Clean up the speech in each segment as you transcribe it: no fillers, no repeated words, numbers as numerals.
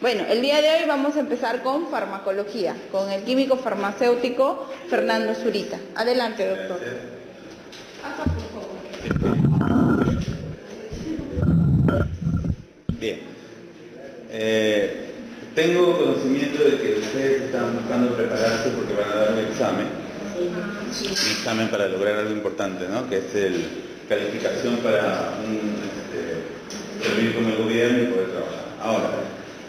Bueno, el día de hoy vamos a empezar con farmacología, con el químico farmacéutico Fernando Zurita. Adelante, doctor. Acá, por favor. Bien. Tengo conocimiento de que ustedes están buscando prepararse porque van a dar un examen. Un examen para lograr algo importante, ¿no? Que es el calificación para servir con el gobierno y poder trabajar. Ahora,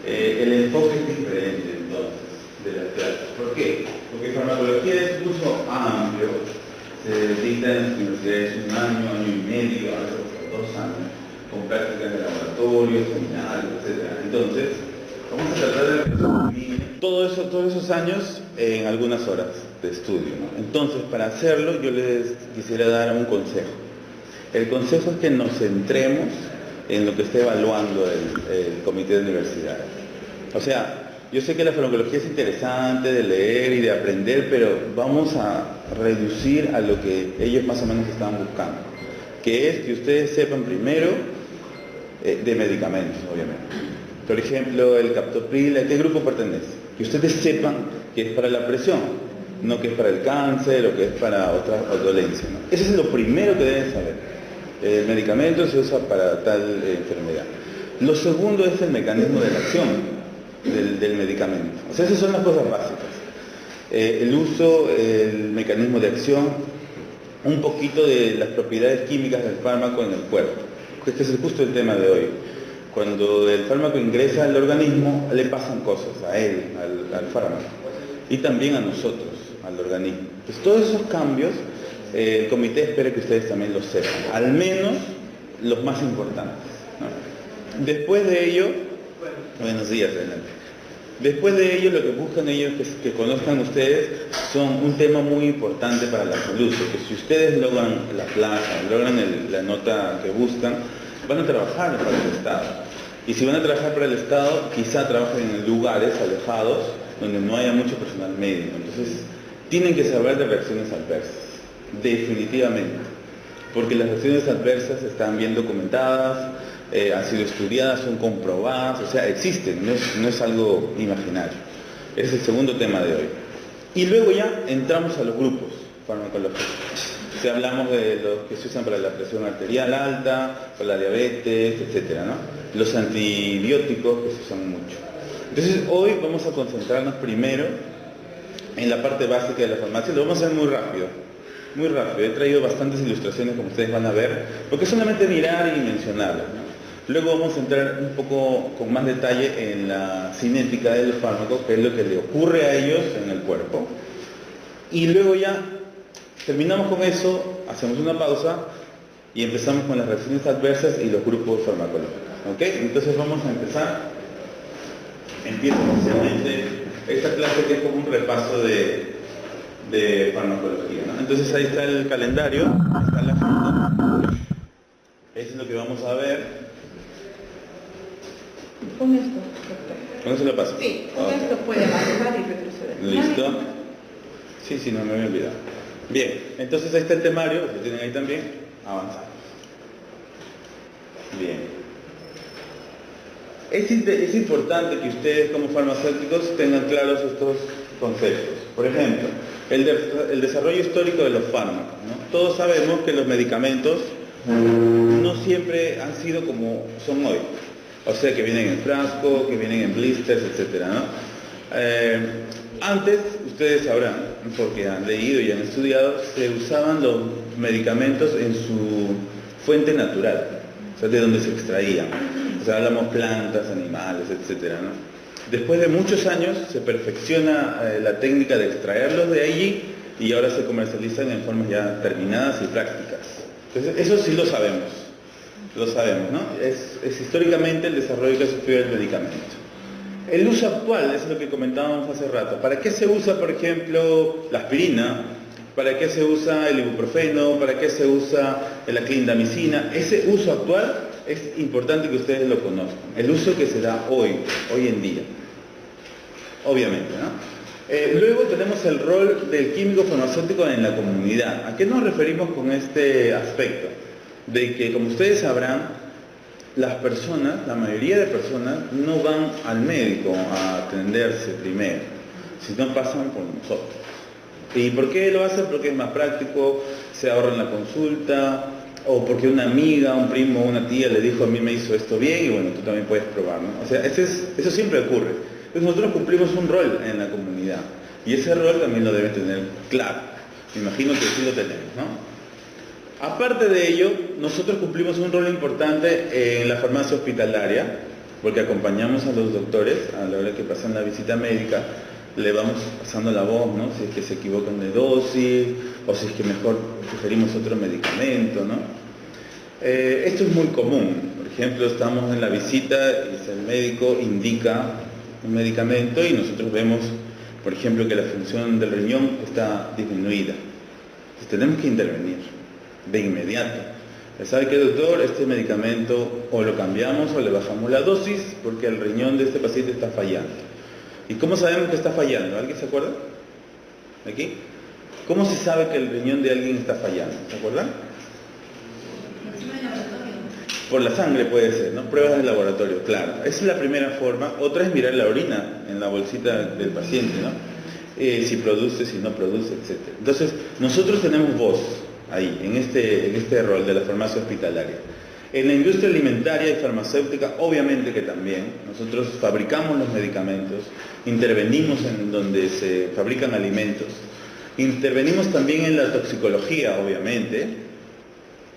el enfoque es diferente entonces de las clases. ¿Por qué? Porque farmacología es un curso amplio, se dicta en las universidades un año y medio, a veces hasta 2 años, con prácticas de laboratorio, seminarios, etc. Entonces, vamos a tratar de resumir todos esos años en algunas horas de estudio, ¿no? Entonces, para hacerlo, yo les quisiera dar un consejo. El consejo es que nos centremos en lo que está evaluando el comité de universidades. O sea, yo sé que la farmacología es interesante de leer y de aprender, pero vamos a reducir a lo que ellos más o menos están buscando, que es que ustedes sepan primero de medicamentos, obviamente. Por ejemplo, el captopril, ¿a qué grupo pertenece? Que ustedes sepan que es para la presión, no que es para el cáncer o que es para otra dolencia, ¿no? Eso es lo primero que deben saber. El medicamento se usa para tal enfermedad. Lo segundo es el mecanismo de la acción del medicamento. O sea, esas son las cosas básicas. El uso, el mecanismo de acción, un poquito de las propiedades químicas del fármaco en el cuerpo. Este es justo el tema de hoy. Cuando el fármaco ingresa al organismo, le pasan cosas a él, al fármaco, y también a nosotros, al organismo. Entonces, todos esos cambios, el comité espera que ustedes también los sepan, al menos los más importantes, ¿no? Después de ello, buenos días, adelante. Después de ello, lo que buscan ellos que conozcan ustedes son un tema muy importante para la salud, porque si ustedes logran la plaza, logran la nota que buscan, van a trabajar para el Estado. Y si van a trabajar para el Estado, quizá trabajen en lugares alejados, donde no haya mucho personal médico. Entonces, tienen que saber de reacciones adversas, definitivamente, porque las reacciones adversas están bien documentadas, han sido estudiadas, son comprobadas, o sea, existen, no es algo imaginario. Ese es el segundo tema de hoy. Y luego ya entramos a los grupos farmacológicos. Si hablamos de los que se usan para la presión arterial alta, para la diabetes, etcétera, ¿no? Los antibióticos que se usan mucho. Entonces, hoy vamos a concentrarnos primero en la parte básica de la farmacia. Lo vamos a hacer muy rápido. Muy rápido. He traído bastantes ilustraciones, como ustedes van a ver, porque es solamente mirar y mencionarlas, ¿no? Luego vamos a entrar un poco con más detalle en la cinética del fármaco, que es lo que le ocurre a ellos en el cuerpo. Y luego ya terminamos con eso, hacemos una pausa y empezamos con las reacciones adversas y los grupos farmacológicos. ¿Ok? Entonces vamos a empezar. Empiezo oficialmente esta clase, que es como un repaso de farmacología, ¿no? Entonces ahí está el calendario, está la agenda. Eso es lo que vamos a ver. Con esto, doctor. ¿Con eso lo paso? Sí, con esto puede avanzar y retroceder. ¿Listo? Sí, no me había olvidado. Bien, entonces ahí está el temario, lo tienen ahí también. Avanzamos. Bien. Es importante que ustedes como farmacéuticos tengan claros estos conceptos. Por ejemplo, el desarrollo histórico de los fármacos, ¿no? Todos sabemos que los medicamentos no siempre han sido como son hoy. O sea, que vienen en frasco, que vienen en blisters, etcétera, ¿no? Antes, ustedes sabrán, porque han leído y han estudiado, se usaban los medicamentos en su fuente natural, o sea, de donde se extraían. O sea, hablamos plantas, animales, etcétera, ¿no? Después de muchos años se perfecciona la técnica de extraerlos de allí y ahora se comercializan en formas ya terminadas y prácticas. Entonces, eso sí lo sabemos, ¿no? Es históricamente el desarrollo que ha sufrido el medicamento. El uso actual es lo que comentábamos hace rato. ¿Para qué se usa, por ejemplo, la aspirina? ¿Para qué se usa el ibuprofeno? ¿Para qué se usa la clindamicina? Ese uso actual es importante que ustedes lo conozcan. El uso que se da hoy en día. Obviamente, ¿no? Luego tenemos el rol del químico farmacéutico en la comunidad. ¿A qué nos referimos con este aspecto? De que, como ustedes sabrán, las personas, la mayoría de personas, no van al médico a atenderse primero, sino pasan por nosotros. ¿Y por qué lo hacen? Porque es más práctico, se ahorran la consulta, o porque una amiga, un primo, una tía le dijo, a mí me hizo esto bien, y bueno, tú también puedes probar, ¿no? O sea, eso siempre ocurre. Entonces nosotros cumplimos un rol en la comunidad, y ese rol también lo deben tener claro. Me imagino que sí lo tenemos, ¿no? Aparte de ello, nosotros cumplimos un rol importante en la farmacia hospitalaria, porque acompañamos a los doctores a la hora que pasan la visita médica, le vamos pasando la voz, ¿no? Si es que se equivocan de dosis, o si es que mejor sugerimos otro medicamento, ¿no? Esto es muy común. Por ejemplo, estamos en la visita y el médico indica un medicamento y nosotros vemos, por ejemplo, que la función del riñón está disminuida. Entonces tenemos que intervenir de inmediato. ¿Sabe qué, doctor? Este medicamento o lo cambiamos o le bajamos la dosis porque el riñón de este paciente está fallando. ¿Y cómo sabemos que está fallando? ¿Alguien se acuerda? ¿Aquí? ¿Cómo se sabe que el riñón de alguien está fallando? ¿Se acuerdan? Por la sangre puede ser, ¿no? Pruebas de laboratorio, claro. Esa es la primera forma. Otra es mirar la orina en la bolsita del paciente, ¿no? Si produce, si no produce, etc. Entonces, nosotros tenemos voz ahí, en este rol de la farmacia hospitalaria. En la industria alimentaria y farmacéutica, obviamente que también, nosotros fabricamos los medicamentos, intervenimos en donde se fabrican alimentos, intervenimos también en la toxicología, obviamente.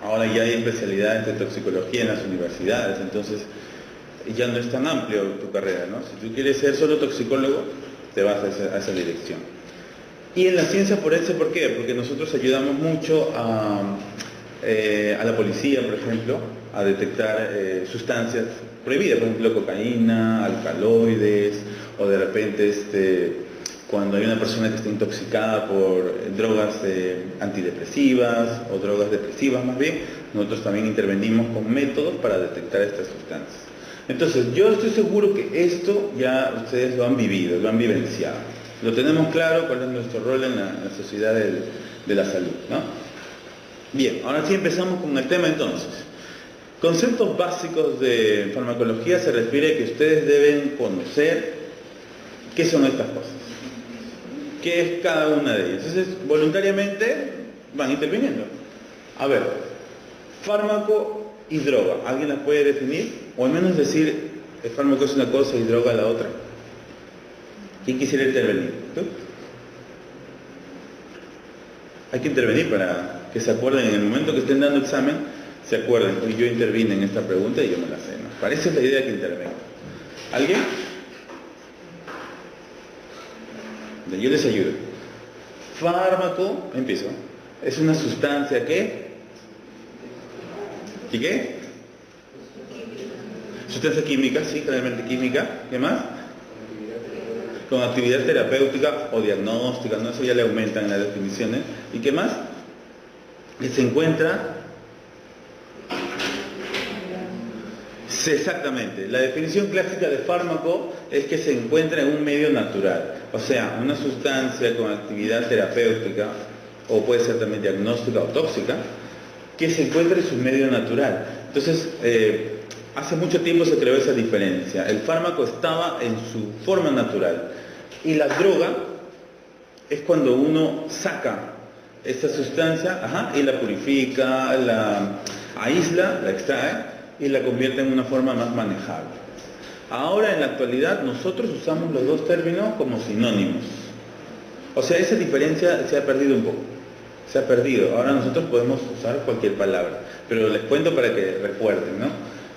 Ahora ya hay especialidades de toxicología en las universidades, entonces ya no es tan amplio tu carrera, ¿no? Si tú quieres ser solo toxicólogo, te vas a esa dirección. Y en la ciencia forense, ¿por qué? Porque nosotros ayudamos mucho a la policía, por ejemplo, a detectar sustancias prohibidas, por ejemplo, cocaína, alcaloides, o de repente cuando hay una persona que está intoxicada por drogas antidepresivas o drogas depresivas más bien, nosotros también intervenimos con métodos para detectar estas sustancias. Entonces, yo estoy seguro que esto ya ustedes lo han vivido, lo han vivenciado. Lo tenemos claro cuál es nuestro rol en la sociedad de la salud, ¿no? Bien, ahora sí empezamos con el tema entonces. Conceptos básicos de farmacología se refiere a que ustedes deben conocer qué son estas cosas, qué es cada una de ellas. Entonces, voluntariamente van interviniendo. A ver, fármaco y droga, ¿alguien las puede definir? O al menos decir, el fármaco es una cosa y droga la otra. ¿Quién quisiera intervenir? ¿Tú? Hay que intervenir para que se acuerden, en el momento que estén dando examen, se acuerden, yo intervine en esta pregunta y yo me la sé, ¿no? Parece la idea que intervenga. ¿Alguien? Yo les ayudo. Fármaco, empiezo. Es una sustancia que... ¿Y qué? Sustancia química, sí, claramente química. ¿Qué más? Con actividad terapéutica o diagnóstica, ¿no? Eso ya le aumentan las definiciones. ¿Y qué más? Que se encuentra... Sí, exactamente. La definición clásica de fármaco es que se encuentra en un medio natural. O sea, una sustancia con actividad terapéutica, o puede ser también diagnóstica o tóxica, que se encuentra en su medio natural. Entonces, hace mucho tiempo se creó esa diferencia. El fármaco estaba en su forma natural. Y la droga es cuando uno saca esa sustancia, y la purifica, la aísla, la extrae, y la convierte en una forma más manejable. Ahora, en la actualidad, nosotros usamos los dos términos como sinónimos. O sea, esa diferencia se ha perdido un poco. Se ha perdido. Ahora nosotros podemos usar cualquier palabra. Pero les cuento para que recuerden, ¿no?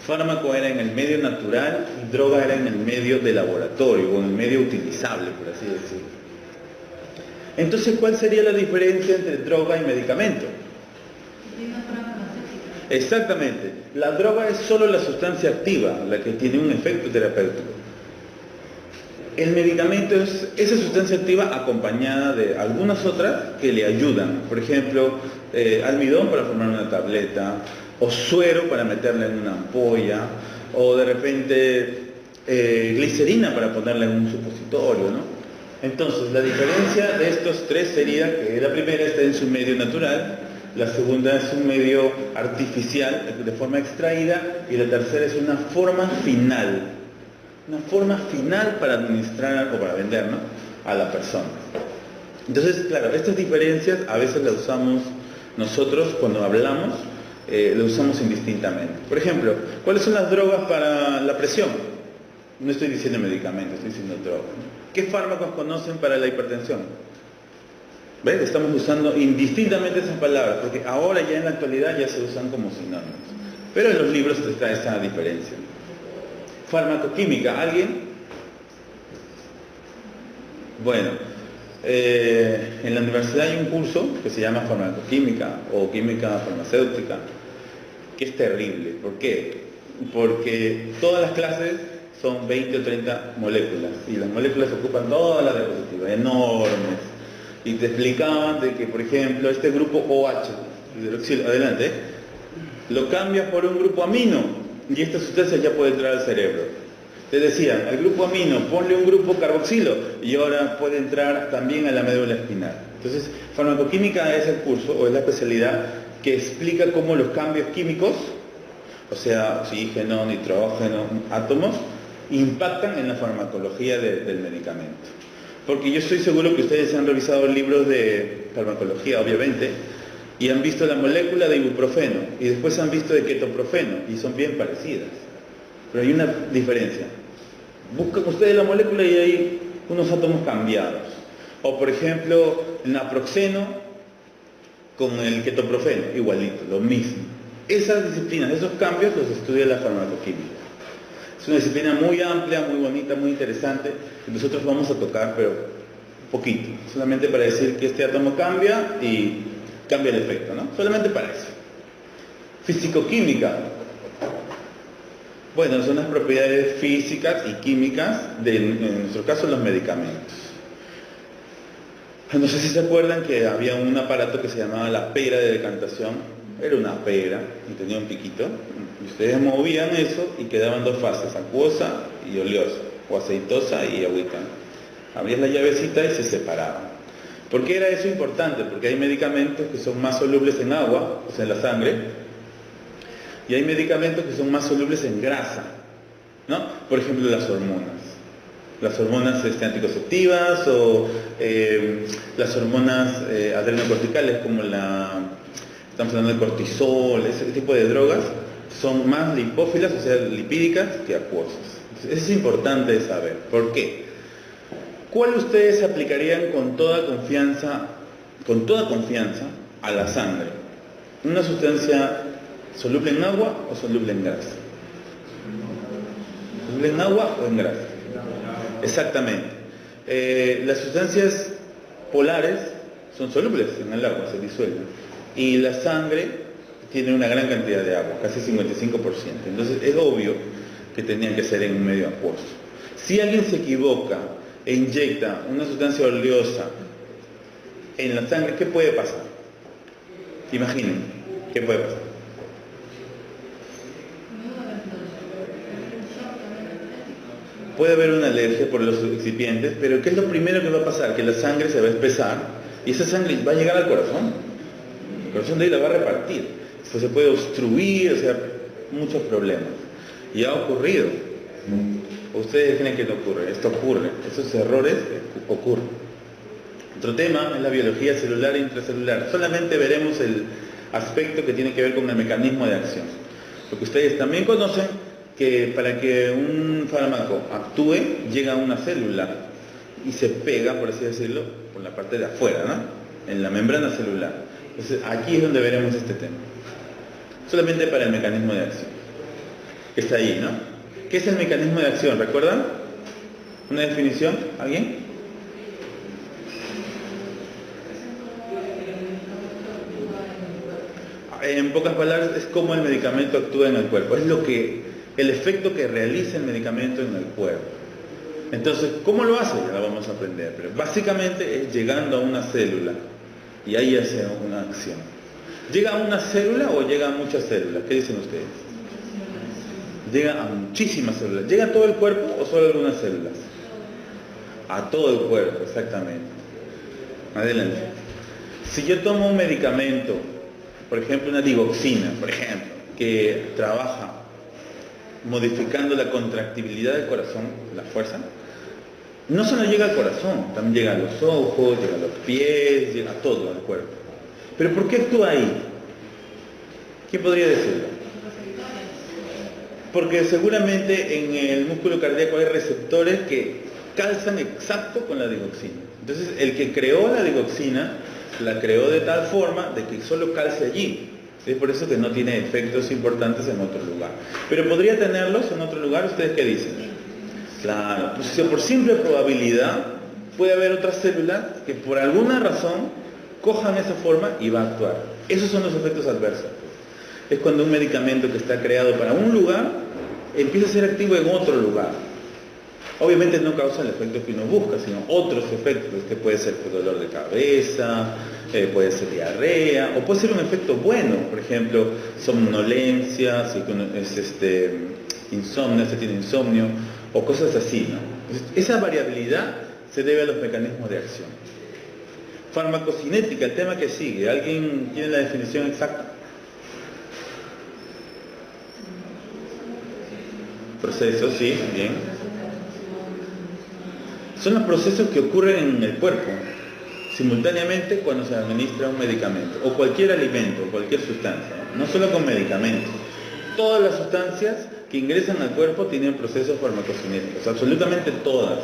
Fármaco era en el medio natural y droga era en el medio de laboratorio, o en el medio utilizable, por así decirlo. Entonces, ¿cuál sería la diferencia entre droga y medicamento? Exactamente. La droga es solo la sustancia activa, la que tiene un efecto terapéutico. El medicamento es esa sustancia activa acompañada de algunas otras que le ayudan. Por ejemplo, almidón para formar una tableta, o suero para meterla en una ampolla, o de repente glicerina para ponerla en un supositorio, ¿no? Entonces, la diferencia de estos tres sería que la primera está en su medio natural, la segunda es un medio artificial, de forma extraída, y la tercera es una forma final para administrar o para vender, ¿no?, a la persona. Entonces, claro, estas diferencias a veces las usamos nosotros cuando hablamos, las usamos indistintamente. Por ejemplo, ¿cuáles son las drogas para la presión? No estoy diciendo medicamentos, estoy diciendo drogas. ¿Qué fármacos conocen para la hipertensión? ¿Ves? Estamos usando indistintamente esas palabras, porque ahora ya en la actualidad ya se usan como sinónimos. Pero en los libros está esa diferencia. Farmacoquímica, ¿alguien? Bueno, en la universidad hay un curso que se llama farmacoquímica o química farmacéutica, que es terrible. ¿Por qué? Porque todas las clases son 20 o 30 moléculas, y las moléculas ocupan todas las diapositivas, enormes. Y te explicaban de que, por ejemplo, este grupo OH, hidroxilo, adelante, lo cambias por un grupo amino, y esta sustancia ya puede entrar al cerebro. Te decían, al grupo amino, ponle un grupo carboxilo, y ahora puede entrar también a la médula espinal. Entonces, farmacoquímica es el curso, o es la especialidad, que explica cómo los cambios químicos, o sea, oxígeno, nitrógeno, átomos, impactan en la farmacología del medicamento. Porque yo estoy seguro que ustedes han revisado libros de farmacología, obviamente, y han visto la molécula de ibuprofeno, y después han visto de ketoprofeno, y son bien parecidas. Pero hay una diferencia. Buscan ustedes la molécula y hay unos átomos cambiados. O por ejemplo, naproxeno con el ketoprofeno, igualito, lo mismo. Esas disciplinas, esos cambios los estudia la farmacoquímica. Es una disciplina muy amplia, muy bonita, muy interesante, que nosotros vamos a tocar, pero poquito, solamente para decir que este átomo cambia y cambia el efecto, ¿no? Solamente para eso. Fisicoquímica. Bueno, son las propiedades físicas y químicas de, en nuestro caso, los medicamentos. No sé si se acuerdan que había un aparato que se llamaba la pera de decantación. Era una pera y tenía un piquito. Y ustedes movían eso y quedaban dos fases, acuosa y oleosa, o aceitosa y agüita. Abrías la llavecita y se separaban. ¿Por qué era eso importante? Porque hay medicamentos que son más solubles en agua, o sea, en la sangre, y hay medicamentos que son más solubles en grasa, ¿no? Por ejemplo, las hormonas. Las hormonas anticonceptivas o las hormonas adrenocorticales como estamos hablando de cortisol, ese tipo de drogas, son más lipófilas, o sea, lipídicas, que acuosas. Entonces, eso es importante de saber. ¿Por qué? ¿Cuál ustedes aplicarían con toda confianza a la sangre? ¿Una sustancia soluble en agua o soluble en grasa? ¿Soluble en agua o en grasa? Exactamente. Las sustancias polares son solubles en el agua, se disuelven. Y la sangre tiene una gran cantidad de agua, casi 55%. Entonces es obvio que tenían que ser en un medio acuoso. Si alguien se equivoca e inyecta una sustancia oleosa en la sangre, ¿qué puede pasar? Imaginen, ¿qué puede pasar? Puede haber una alergia por los excipientes, pero ¿qué es lo primero que va a pasar? Que la sangre se va a espesar y esa sangre va a llegar al corazón. El corazón de ahí la va a repartir. Esto se puede obstruir, o sea, muchos problemas. Y ha ocurrido. Ustedes creen que no ocurre, esto ocurre. Esos errores ocurren. Otro tema es la biología celular e intracelular. Solamente veremos el aspecto que tiene que ver con el mecanismo de acción. Porque ustedes también conocen que para que un fármaco actúe, llega a una célula y se pega, por así decirlo, por la parte de afuera, ¿no? En la membrana celular. Entonces, aquí es donde veremos este tema. Solamente para el mecanismo de acción. Está ahí, ¿no? ¿Qué es el mecanismo de acción? ¿Recuerdan? ¿Una definición? ¿Alguien? En pocas palabras, es cómo el medicamento actúa en el cuerpo. Es el efecto que realiza el medicamento en el cuerpo. Entonces, ¿cómo lo hace? Ya lo vamos a aprender. Pero básicamente es llegando a una célula. Y ahí hace una acción. ¿Llega a una célula o llega a muchas células? ¿Qué dicen ustedes? Llega a muchísimas células. ¿Llega a todo el cuerpo o solo a algunas células? A todo el cuerpo, exactamente. Adelante. Si yo tomo un medicamento por ejemplo una digoxina, por ejemplo, que trabaja modificando la contractibilidad del corazón, la fuerza, no solo llega al corazón, también llega a los ojos, llega a los pies, llega a todo el cuerpo. ¿Pero por qué actúa ahí? ¿Quién podría decirlo? Porque seguramente en el músculo cardíaco hay receptores que calzan exacto con la digoxina. Entonces el que creó la digoxina la creó de tal forma de que solo calce allí. Es por eso que no tiene efectos importantes en otro lugar. Pero podría tenerlos en otro lugar. ¿Ustedes qué dicen? Claro, pues por simple probabilidad puede haber otras células que por alguna razón cojan esa forma y va a actuar. Esos son los efectos adversos. Es cuando un medicamento que está creado para un lugar empieza a ser activo en otro lugar. Obviamente no causa el efecto que uno busca, sino otros efectos, que puede ser dolor de cabeza, puede ser diarrea, o puede ser un efecto bueno, por ejemplo, somnolencia, si uno es insomnio, se tiene insomnio, o cosas así, ¿no? Entonces, esa variabilidad se debe a los mecanismos de acción. Farmacocinética, el tema que sigue. ¿Alguien tiene la definición exacta? Procesos, sí, bien. Son los procesos que ocurren en el cuerpo simultáneamente cuando se administra un medicamento o cualquier alimento, cualquier sustancia, no solo con medicamentos. Todas las sustancias que ingresan al cuerpo tienen procesos farmacocinéticos, absolutamente todas.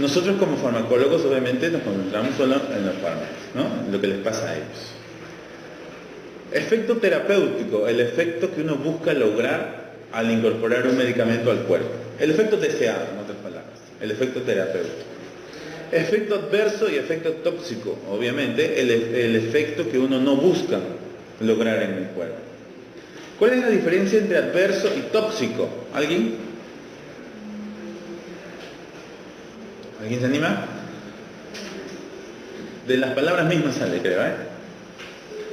Nosotros como farmacólogos obviamente nos concentramos solo en los fármacos, ¿no? En lo que les pasa a ellos. Efecto terapéutico, el efecto que uno busca lograr al incorporar un medicamento al cuerpo. El efecto deseado, en otras palabras, el efecto terapéutico. Efecto adverso y efecto tóxico, obviamente, el efecto que uno no busca lograr en el cuerpo. ¿Cuál es la diferencia entre adverso y tóxico? ¿Alguien? ¿Alguien se anima? De las palabras mismas sale, creo, ¿eh?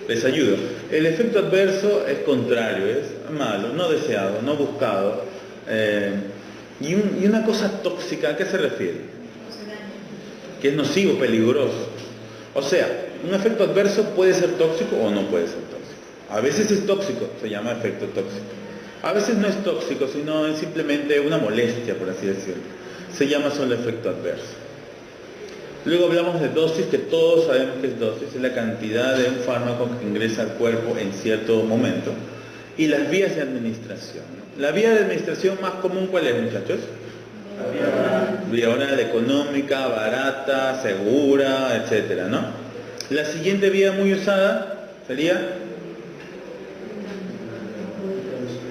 Les ayudo. El efecto adverso es contrario, es malo, no deseado, no buscado. Y una cosa tóxica, ¿a qué se refiere? Que es nocivo, peligroso. O sea, un efecto adverso puede ser tóxico o no puede ser tóxico. A veces es tóxico, se llama efecto tóxico. A veces no es tóxico, sino es simplemente una molestia, por así decirlo. Se llama solo efecto adverso. Luego hablamos de dosis, que todos sabemos que es dosis, es la cantidad de un fármaco que ingresa al cuerpo en cierto momento. Y las vías de administración, ¿no? La vía de administración más común, ¿cuál es, muchachos? Vía oral, económica, barata, segura, etcétera, ¿no? La siguiente vía muy usada sería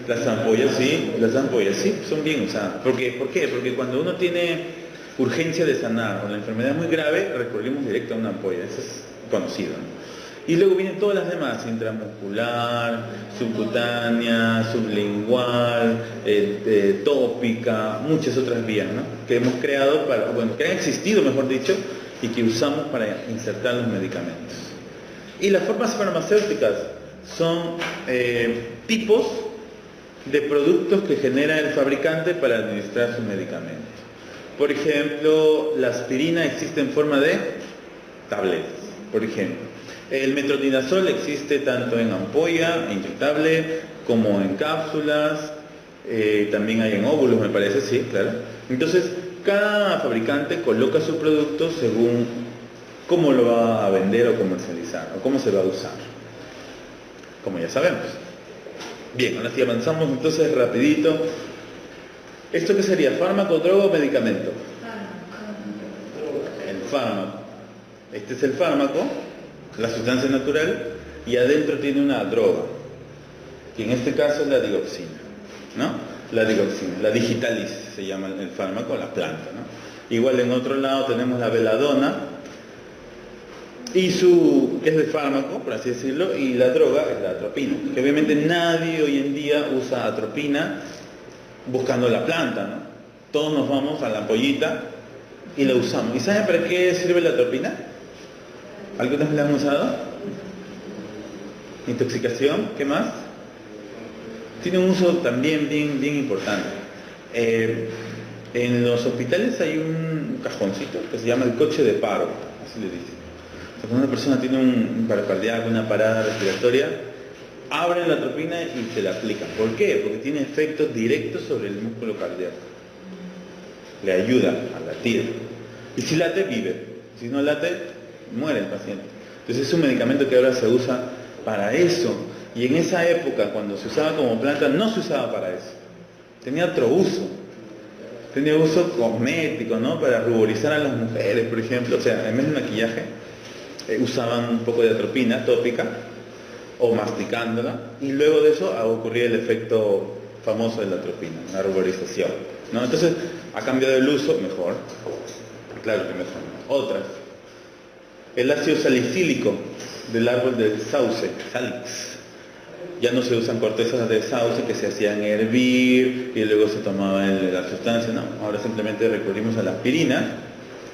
las ampollas, sí, son bien usadas. ¿Por qué? Porque cuando uno tiene urgencia de sanar o la enfermedad es muy grave, recurrimos directo a una ampolla, eso es conocido, ¿no? Y luego vienen todas las demás, intramuscular, subcutánea, sublingual, tópica, muchas otras vías, ¿no? Que hemos creado, que han existido, mejor dicho, y que usamos para insertar los medicamentos. Y las formas farmacéuticas son tipos de productos que genera el fabricante para administrar sus medicamentos. Por ejemplo, la aspirina existe en forma de tabletas, por ejemplo. El metronidazol existe tanto en ampolla, inyectable, como en cápsulas, también hay en óvulos, me parece, sí, claro. Entonces, cada fabricante coloca su producto según cómo lo va a vender o comercializar, o cómo se va a usar, como ya sabemos. Bien, ahora sí avanzamos entonces rapidito. ¿Esto qué sería? ¿Fármaco, droga o medicamento? El fármaco. Este es el fármaco, la sustancia natural, y adentro tiene una droga, que en este caso es la digoxina, ¿no? La digoxina, la digitalis se llama el fármaco, la planta, ¿no? Igual en otro lado tenemos la veladona, y es el fármaco, por así decirlo, y la droga es la atropina, que obviamente nadie hoy en día usa atropina buscando la planta, ¿no? Todos nos vamos a la ampollita y la usamos. ¿Y saben para qué sirve la atropina? ¿Alguna vez la han usado? Intoxicación, ¿qué más? Tiene un uso también bien importante. En los hospitales hay un cajoncito que se llama el coche de paro, así le dicen. Cuando una persona tiene un paro cardíaco, una parada respiratoria, abren la atropina y se la aplican. ¿Por qué? Porque tiene efectos directos sobre el músculo cardíaco. Le ayuda a latir. Y si late, vive. Si no late, muere el paciente. Entonces es un medicamento que ahora se usa para eso. Y en esa época, cuando se usaba como planta, no se usaba para eso. Tenía otro uso. Tenía uso cosmético, ¿no? Para ruborizar a las mujeres, por ejemplo. O sea, en vez de maquillaje, usaban un poco de atropina tópica o masticándola. Y luego de eso ocurría el efecto famoso de la atropina, una ruborización, ¿no? Entonces, ha cambiado el uso, mejor. Claro que mejor. Otras. El ácido salicílico del árbol del sauce, salix. Ya no se usan cortezas de sauce que se hacían hervir y luego se tomaba la sustancia, no. Ahora simplemente recurrimos a la aspirina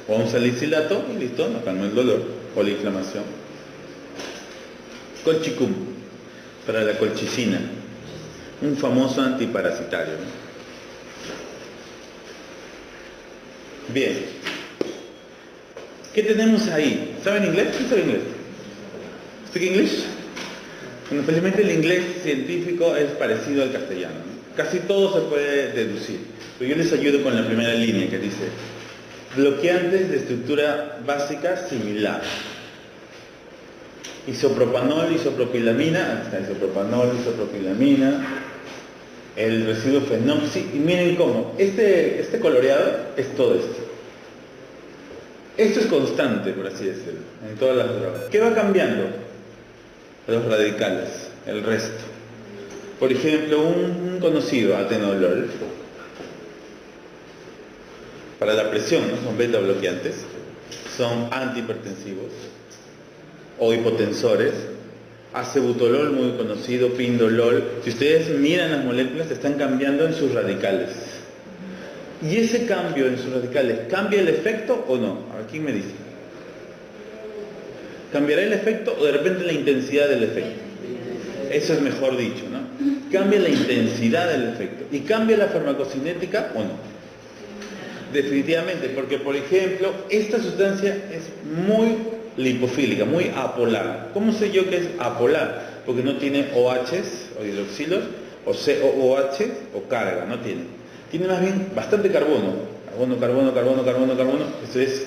o a un salicilato y listo, nos calma el dolor o la inflamación. Colchicum, para la colchicina, un famoso antiparasitario. Bien. ¿Qué tenemos ahí? ¿Saben inglés? ¿Quién sabe inglés? ¿Speak English? Bueno, felizmente el inglés científico es parecido al castellano, ¿no? Casi todo se puede deducir. Pero yo les ayudo con la primera línea que dice bloqueantes de estructura básica similar. Isopropanol, isopropilamina, aquí está isopropanol, isopropilamina, el residuo fenoxi, y miren cómo, este coloreado es todo esto. Esto es constante, por así decirlo, en todas las drogas. ¿Qué va cambiando? Los radicales, el resto. Por ejemplo, un conocido, atenolol, para la presión, ¿no? Son beta bloqueantes, son antihipertensivos o hipotensores. Acebutolol, muy conocido, pindolol. Si ustedes miran las moléculas, están cambiando en sus radicales. ¿Y ese cambio en sus radicales cambia el efecto o no? Aquí me dice. ¿Cambiará el efecto o de repente la intensidad del efecto? Eso es mejor dicho, ¿no? ¿Cambia la intensidad del efecto? ¿Y cambia la farmacocinética o no? Definitivamente, porque por ejemplo, esta sustancia es muy lipofílica, muy apolar. ¿Cómo sé yo que es apolar? Porque no tiene OHs o hidroxilos, o COOH o carga, no tiene. Tiene más bien bastante carbono. Carbono. Eso es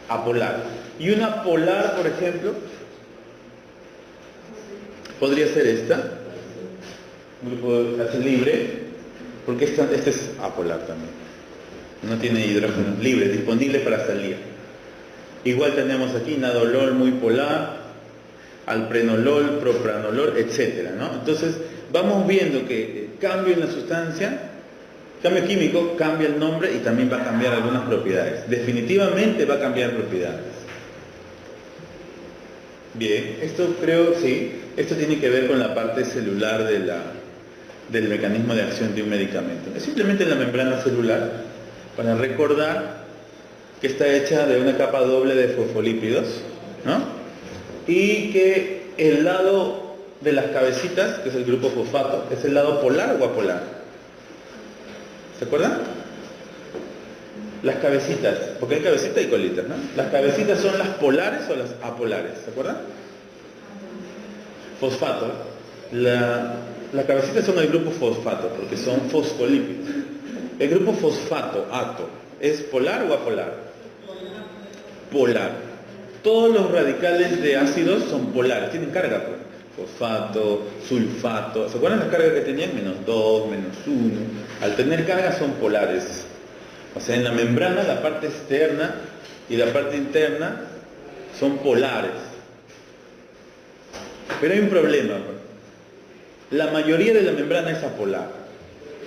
apolar. Y una polar, por ejemplo, podría ser esta, grupo de libre, porque esta es apolar también. No tiene hidrógeno libre, disponible para salir. Igual tenemos aquí nadolol muy polar, alprenolol, propranolol, etcétera, ¿no? Entonces, vamos viendo que cambio en la sustancia, cambio químico, cambia el nombre y también va a cambiar algunas propiedades. Definitivamente va a cambiar propiedades. Bien, esto creo, sí, esto tiene que ver con la parte celular del mecanismo de acción de un medicamento. Es simplemente la membrana celular, para recordar que está hecha de una capa doble de fosfolípidos, ¿no? Y que el lado de las cabecitas, que es el grupo fosfato, es el lado polar o apolar. ¿Se acuerdan? Las cabecitas, porque hay cabecitas y colitas, ¿no? Las cabecitas son las polares o las apolares, ¿se acuerdan? Fosfato. Las cabecitas son el grupo fosfato, porque son fosfolípidos. El grupo fosfato, ato, ¿es polar o apolar? Polar. Todos los radicales de ácidos son polares, tienen carga, pues. Fosfato, sulfato. ¿Se acuerdan las cargas que tenían? -2, -1. Al tener carga son polares. O sea, en la membrana la parte externa y la parte interna son polares. Pero hay un problema. La mayoría de la membrana es apolar.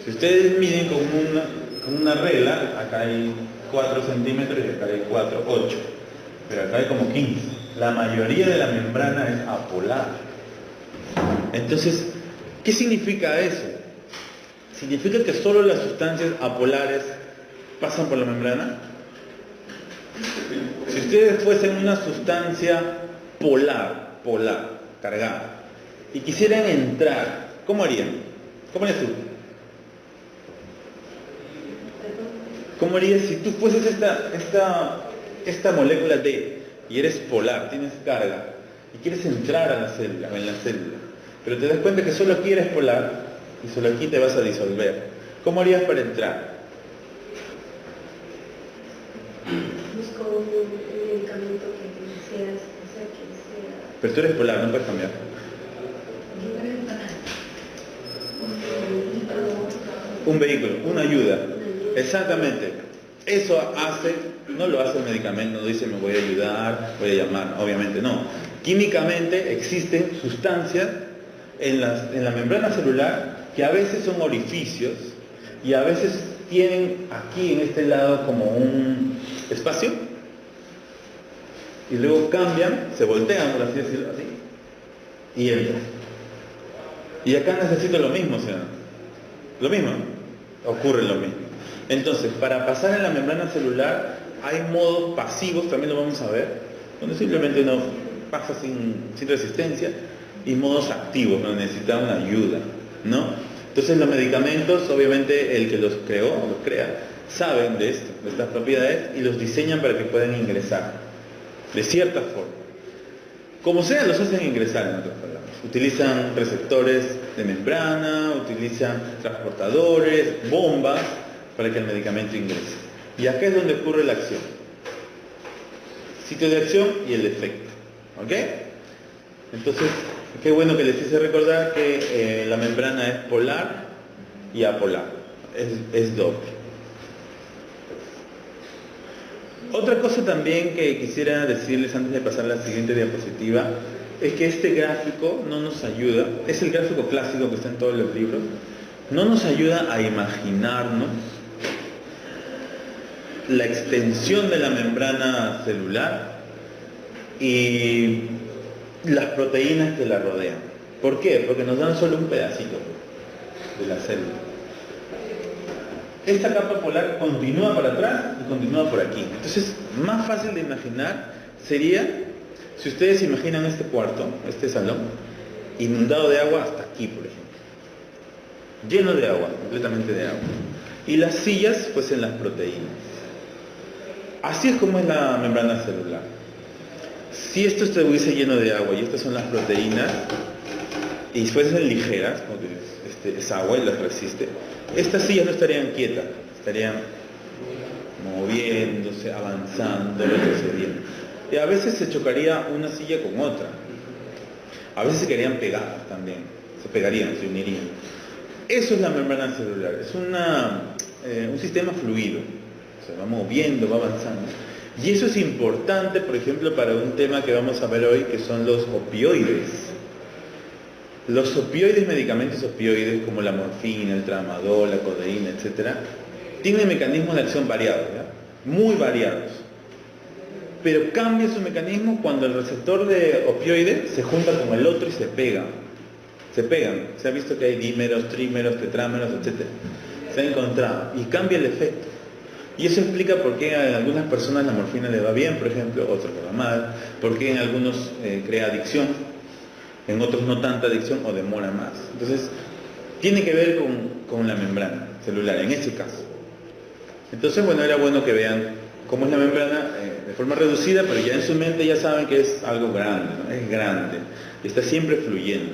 Si ustedes miden con una regla, acá hay 4 centímetros y acá hay 4, 8. Pero acá hay como 15. La mayoría de la membrana es apolar. Entonces, ¿qué significa eso? ¿Significa que solo las sustancias apolares pasan por la membrana? Si ustedes fuesen una sustancia polar, cargada, y quisieran entrar, ¿cómo harían? ¿Cómo harías tú? ¿Cómo harías si tú fueses esta molécula D y eres polar, tienes carga, y quieres entrar a la célula, o en la célula, pero te das cuenta que solo aquí eres polar, y solo aquí te vas a disolver. ¿Cómo harías para entrar? Busco un medicamento que sea, Pero tú eres polar, no puedes cambiar. Un vehículo, una ayuda. Exactamente. Eso hace, no lo hace el medicamento, no dice me voy a ayudar, voy a llamar, obviamente no. Químicamente existen sustancias en la membrana celular que a veces son orificios y a veces tienen aquí en este lado como un espacio y luego cambian, se voltean, por así decirlo, así, y entran. Y acá necesito lo mismo, ¿sí? Lo mismo, ocurre lo mismo. Entonces, para pasar en la membrana celular hay modos pasivos, también lo vamos a ver, donde simplemente uno pasa sin resistencia, y modos activos, donde necesita una ayuda, ¿no? Entonces los medicamentos, obviamente el que los creó, los crea, saben de esto, de estas propiedades, y los diseñan para que puedan ingresar, de cierta forma. Como sea, los hacen ingresar, en otras palabras. Utilizan receptores de membrana, utilizan transportadores, bombas, para que el medicamento ingrese. Y acá es donde ocurre la acción. Sitio de acción y el efecto. ¿Ok? Entonces, qué bueno que les hice recordar que la membrana es polar y apolar. Es doble. Otra cosa también que quisiera decirles antes de pasar a la siguiente diapositiva es que este gráfico no nos ayuda, es el gráfico clásico que está en todos los libros, no nos ayuda a imaginarnos la extensión de la membrana celular y las proteínas que la rodean. ¿Por qué? Porque nos dan solo un pedacito de la célula. Esta capa polar continúa para atrás y continúa por aquí. Entonces, más fácil de imaginar sería, si ustedes imaginan este cuarto, este salón, inundado de agua hasta aquí, por ejemplo. Lleno de agua, completamente de agua. Y las sillas, pues en las proteínas. Así es como es la membrana celular. Si esto estuviese lleno de agua y estas son las proteínas, y fuesen ligeras, porque es agua y las resiste, estas sillas no estarían quietas, estarían moviéndose, avanzando, retrocediendo. Y a veces se chocaría una silla con otra. A veces se quedarían pegadas también, se pegarían, se unirían. Eso es la membrana celular, es un sistema fluido. Se va moviendo, va avanzando. Y eso es importante, por ejemplo, para un tema que vamos a ver hoy, que son los opioides. Los opioides, medicamentos opioides, como la morfina, el tramadol, la codeína, etc., tienen mecanismos de acción variados, ¿ya? Muy variados. Pero cambia su mecanismo cuando el receptor de opioide se junta con el otro y se pegan. Se pegan. Se ha visto que hay dímeros, trímeros, tetrámeros, etc. Se ha encontrado. Y cambia el efecto. Y eso explica por qué a algunas personas la morfina le va bien, por ejemplo, otros le va mal, por qué en algunos crea adicción, en otros no tanta adicción o demora más. Entonces, tiene que ver con la membrana celular, en ese caso. Entonces, bueno, era bueno que vean cómo es la membrana de forma reducida, pero ya en su mente ya saben que es algo grande, ¿no? Es grande, está siempre fluyendo.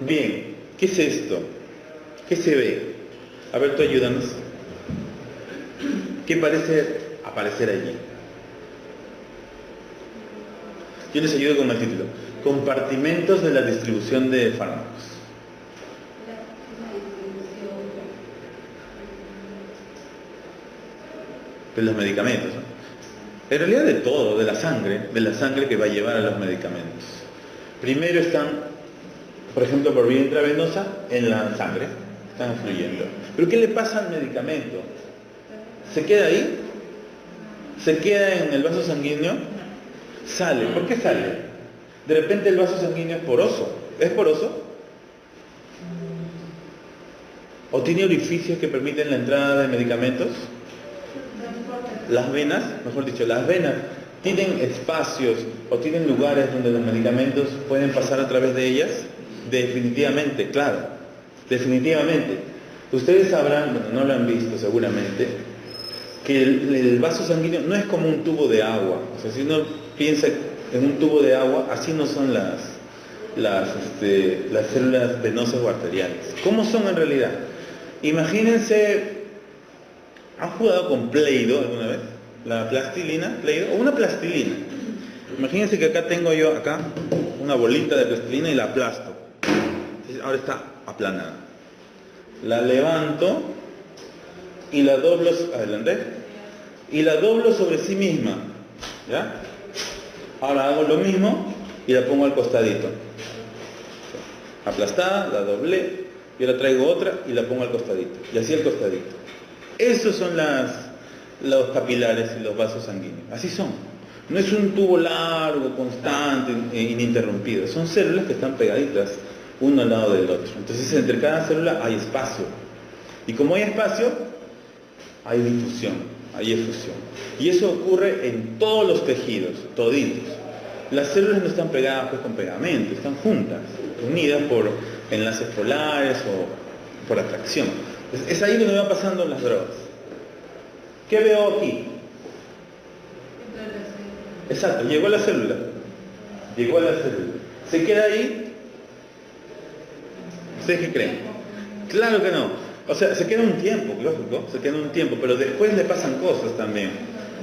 Bien, ¿qué es esto? ¿Qué se ve? A ver, tú ayúdanos. ¿Qué parece aparecer allí? Yo les ayudo con el título. Compartimentos de la distribución de fármacos. De los medicamentos, ¿no? En realidad de todo, de la sangre que va a llevar a los medicamentos. Primero están, por ejemplo, por vía intravenosa, en la sangre, están fluyendo. ¿Pero qué le pasa al medicamento? ¿Se queda ahí? ¿Se queda en el vaso sanguíneo? Sale. ¿Por qué sale? De repente el vaso sanguíneo es poroso. ¿Es poroso? ¿O tiene orificios que permiten la entrada de medicamentos? Las venas, mejor dicho, las venas tienen espacios o tienen lugares donde los medicamentos pueden pasar a través de ellas. Definitivamente, claro. Definitivamente. Ustedes sabrán, bueno, no lo han visto seguramente, que el vaso sanguíneo no es como un tubo de agua. O sea, si uno piensa en un tubo de agua, así no son las células venosas o arteriales. ¿Cómo son en realidad? Imagínense, ¿han jugado con Play-Doh alguna vez? La plastilina, Play-Doh, o una plastilina. Imagínense que acá tengo yo una bolita de plastilina y la aplasto. Ahora está aplanada. La levanto y la doblo, adelante, y la doblo sobre sí misma, ¿ya? Ahora hago lo mismo y la pongo al costadito. Aplastada, la doblé, y ahora traigo otra y la pongo al costadito, y así al costadito. Esos son los capilares y los vasos sanguíneos, así son. No es un tubo largo, constante, ininterrumpido, son células que están pegaditas uno al lado del otro. Entonces entre cada célula hay espacio, y como hay espacio, hay difusión, hay efusión. Y eso ocurre en todos los tejidos, toditos. Las células no están pegadas pues con pegamento, están juntas, unidas por enlaces polares o por atracción. Es ahí donde van pasando las drogas. ¿Qué veo aquí? Exacto, llegó a la célula. Llegó a la célula. ¿Se queda ahí? ¿Ustedes qué creen? Claro que no. O sea, se queda un tiempo, lógico, se queda un tiempo, pero después le pasan cosas también.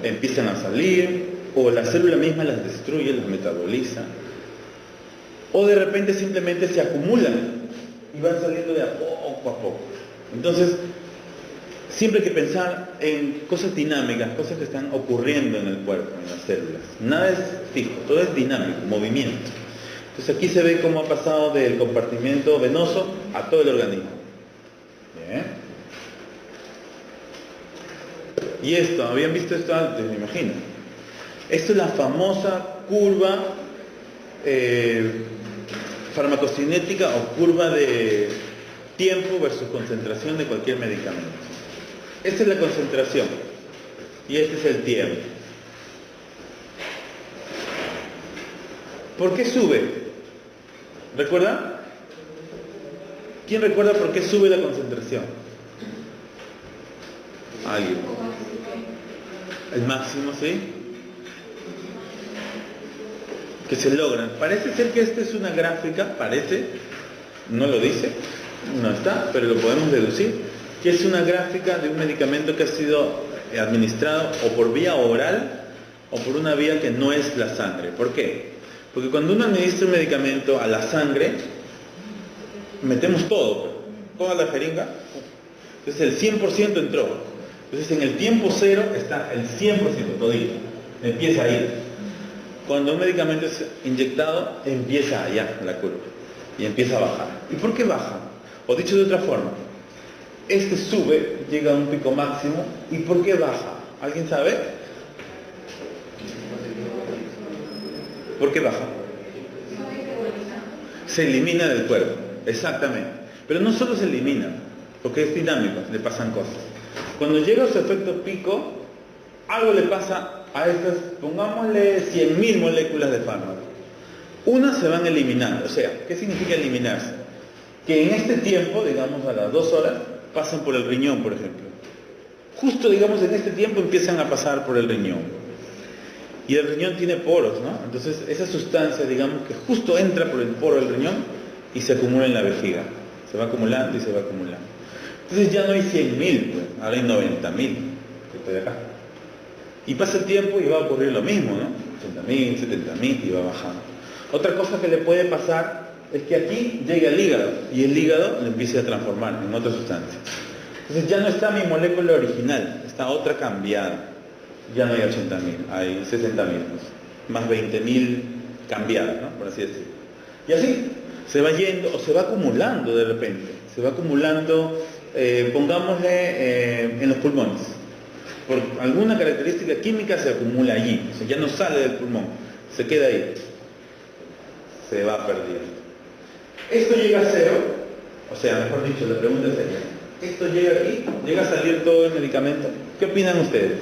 Empiezan a salir, o la célula misma las destruye, las metaboliza, o de repente simplemente se acumulan y van saliendo de a poco. Entonces, siempre hay que pensar en cosas dinámicas, cosas que están ocurriendo en el cuerpo, en las células. Nada es fijo, todo es dinámico, movimiento. Entonces aquí se ve cómo ha pasado del compartimento venoso a todo el organismo. Bien. Y esto, ¿habían visto esto antes? Me imagino. Esto es la famosa curva farmacocinética o curva de tiempo versus concentración de cualquier medicamento. Esta es la concentración y este es el tiempo. ¿Por qué sube? ¿Recuerdan? ¿Quién recuerda por qué sube la concentración? ¿Alguien? El máximo, ¿sí? Que se logran. Parece ser que esta es una gráfica, parece, no lo dice, no está, pero lo podemos deducir, que es una gráfica de un medicamento que ha sido administrado o por vía oral o por una vía que no es la sangre. ¿Por qué? Porque cuando uno administra un medicamento a la sangre, metemos todo, toda la jeringa, entonces el 100% entró. Entonces en el tiempo cero está el 100% todito, empieza a ir. Cuando un medicamento es inyectado, empieza allá la curva y empieza a bajar. ¿Y por qué baja? O dicho de otra forma, este sube, llega a un pico máximo, ¿y por qué baja? ¿Alguien sabe? ¿Por qué baja? Se elimina del cuerpo, exactamente. Pero no solo se elimina, porque es dinámico, le pasan cosas. Cuando llega a su efecto pico, algo le pasa a estas, pongámosle 100.000 moléculas de fármaco. Unas se van eliminando, o sea, ¿qué significa eliminarse? Que en este tiempo, digamos a las 2 horas, pasan por el riñón, por ejemplo. Justo, digamos, en este tiempo empiezan a pasar por el riñón. Y el riñón tiene poros, ¿no? Entonces, esa sustancia, digamos, que justo entra por el poro del riñón y se acumula en la vejiga. Se va acumulando y se va acumulando. Entonces ya no hay 100.000, pues, ahora hay 90.000, que estoy acá. Y pasa el tiempo y va a ocurrir lo mismo, ¿no? 80.000, 70.000 y va bajando. Otra cosa que le puede pasar es que aquí llega el hígado y el hígado lo empieza a transformar en otra sustancia. Entonces ya no está mi molécula original, está otra cambiada. Ya no hay 80.000, hay 60.000, más 20.000 cambiadas, ¿no? Por así decirlo. Y así se va yendo o se va acumulando de repente. Se va acumulando, pongámosle en los pulmones. Por alguna característica química se acumula allí, o sea, ya no sale del pulmón, se queda ahí, se va perdiendo. Esto llega a cero, o sea, mejor dicho, la pregunta sería, esto llega aquí, llega a salir todo el medicamento. ¿Qué opinan ustedes?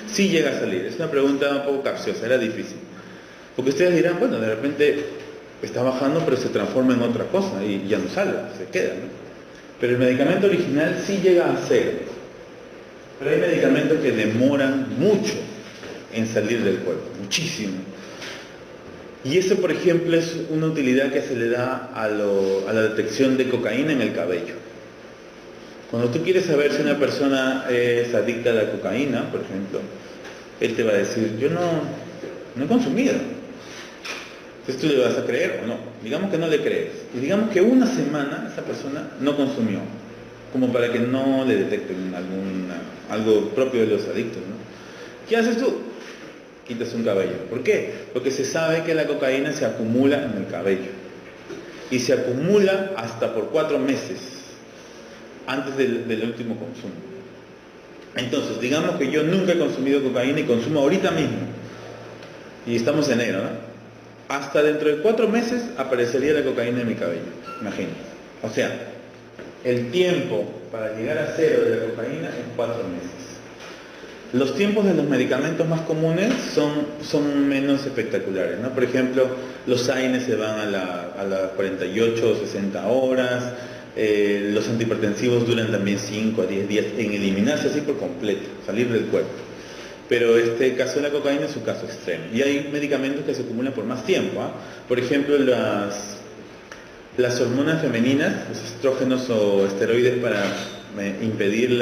Sí llega a salir, es una pregunta un poco capciosa, era difícil. Porque ustedes dirán, bueno, de repente está bajando pero se transforma en otra cosa y ya no sale, se queda, ¿no? Pero el medicamento original sí llega a cero. Pero hay medicamentos que demoran mucho en salir del cuerpo, muchísimo. Y eso, por ejemplo, es una utilidad que se le da a la detección de cocaína en el cabello. Cuando tú quieres saber si una persona es adicta a la cocaína, por ejemplo, él te va a decir, yo no he consumido. Entonces tú le vas a creer o no. Digamos que no le crees. Y digamos que una semana esa persona no consumió, como para que no le detecten algo propio de los adictos, ¿no? ¿Qué haces tú? Quitas un cabello. ¿Por qué? Porque se sabe que la cocaína se acumula en el cabello. Y se acumula hasta por 4 meses antes del último consumo. Entonces, digamos que yo nunca he consumido cocaína y consumo ahorita mismo. Y estamos en enero, ¿no? Hasta dentro de 4 meses aparecería la cocaína en mi cabello. Imagínate. O sea, el tiempo para llegar a cero de la cocaína es 4 meses. Los tiempos de los medicamentos más comunes son menos espectaculares, ¿no? Por ejemplo, los AINES se van a las 48 o 60 horas, los antihipertensivos duran también 5 a 10 días en eliminarse así por completo, salir del cuerpo. Pero este caso de la cocaína es un caso extremo. Y hay medicamentos que se acumulan por más tiempo, ¿eh? Por ejemplo, las hormonas femeninas, los estrógenos o esteroides para impedir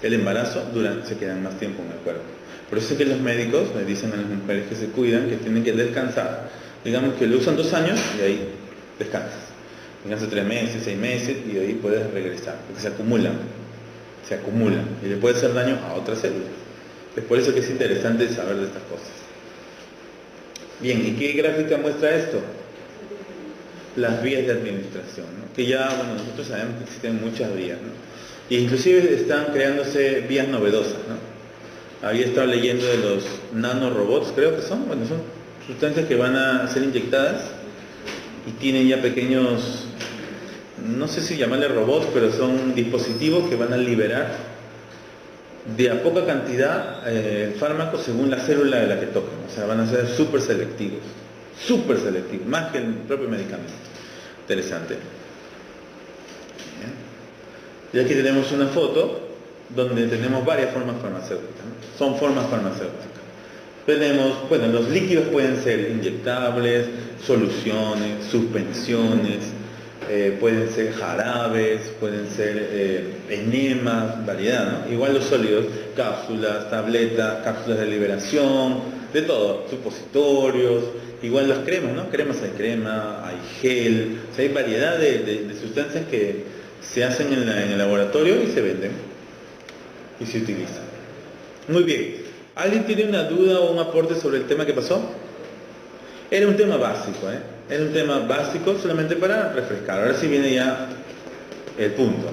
el embarazo se quedan más tiempo en el cuerpo. Por eso es que los médicos le dicen a las mujeres que se cuidan que tienen que descansar. Digamos que lo usan 2 años y ahí descansas. Descansas 3 meses, 6 meses y de ahí puedes regresar, porque se acumulan y le puede hacer daño a otras células. Es por eso que es interesante saber de estas cosas. Bien, ¿y qué gráfica muestra esto? Las vías de administración, ¿no? Que ya, bueno, nosotros sabemos que existen muchas vías, ¿no? Y inclusive están creándose vías novedosas, ¿no? Había estado leyendo de los nanorobots, creo que son, bueno, son sustancias que van a ser inyectadas y tienen ya pequeños, no sé si llamarle robots, pero son dispositivos que van a liberar de a poca cantidad fármacos según la célula de la que toquen. O sea, van a ser súper selectivos, más que el propio medicamento. Interesante. Y aquí tenemos una foto donde tenemos varias formas farmacéuticas, ¿no? Son formas farmacéuticas. Tenemos, bueno, los líquidos pueden ser inyectables, soluciones, suspensiones, pueden ser jarabes, pueden ser enemas, variedad, ¿no? Igual los sólidos, cápsulas, tabletas, cápsulas de liberación, de todo, supositorios, igual las cremas, ¿no? Cremas, hay crema, hay gel, o sea, hay variedad de sustancias que se hacen en el laboratorio y se venden y se utilizan. Muy bien, ¿alguien tiene una duda o un aporte sobre el tema que pasó? Era un tema básico, ¿eh? Era un tema básico solamente para refrescar. Ahora sí viene ya el punto,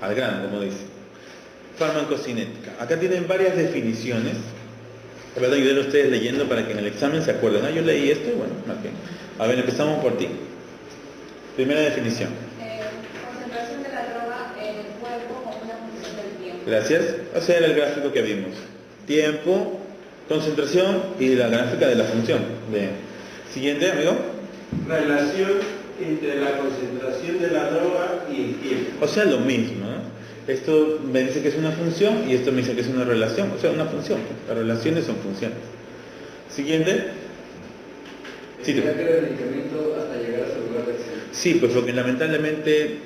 al grano, como dice. Farmacocinética. Acá tienen varias definiciones. Voy a ayudar a ustedes leyendo para que en el examen se acuerden. Yo leí esto y bueno, más bien. A ver, empezamos por ti. Primera definición. Concentración de la droga en el cuerpo como una función del tiempo. Gracias. O sea, era el gráfico que vimos. Tiempo, concentración y la gráfica de la función. Bien. Siguiente, amigo. Relación entre la concentración de la droga y el tiempo. O sea, lo mismo, ¿no? Esto me dice que es una función y esto me dice que es una relación. O sea, una función. Las relaciones son funciones. Siguiente. Sí, ¿El medicamento hasta llegar a su lugar de acción? Sí, pues porque lamentablemente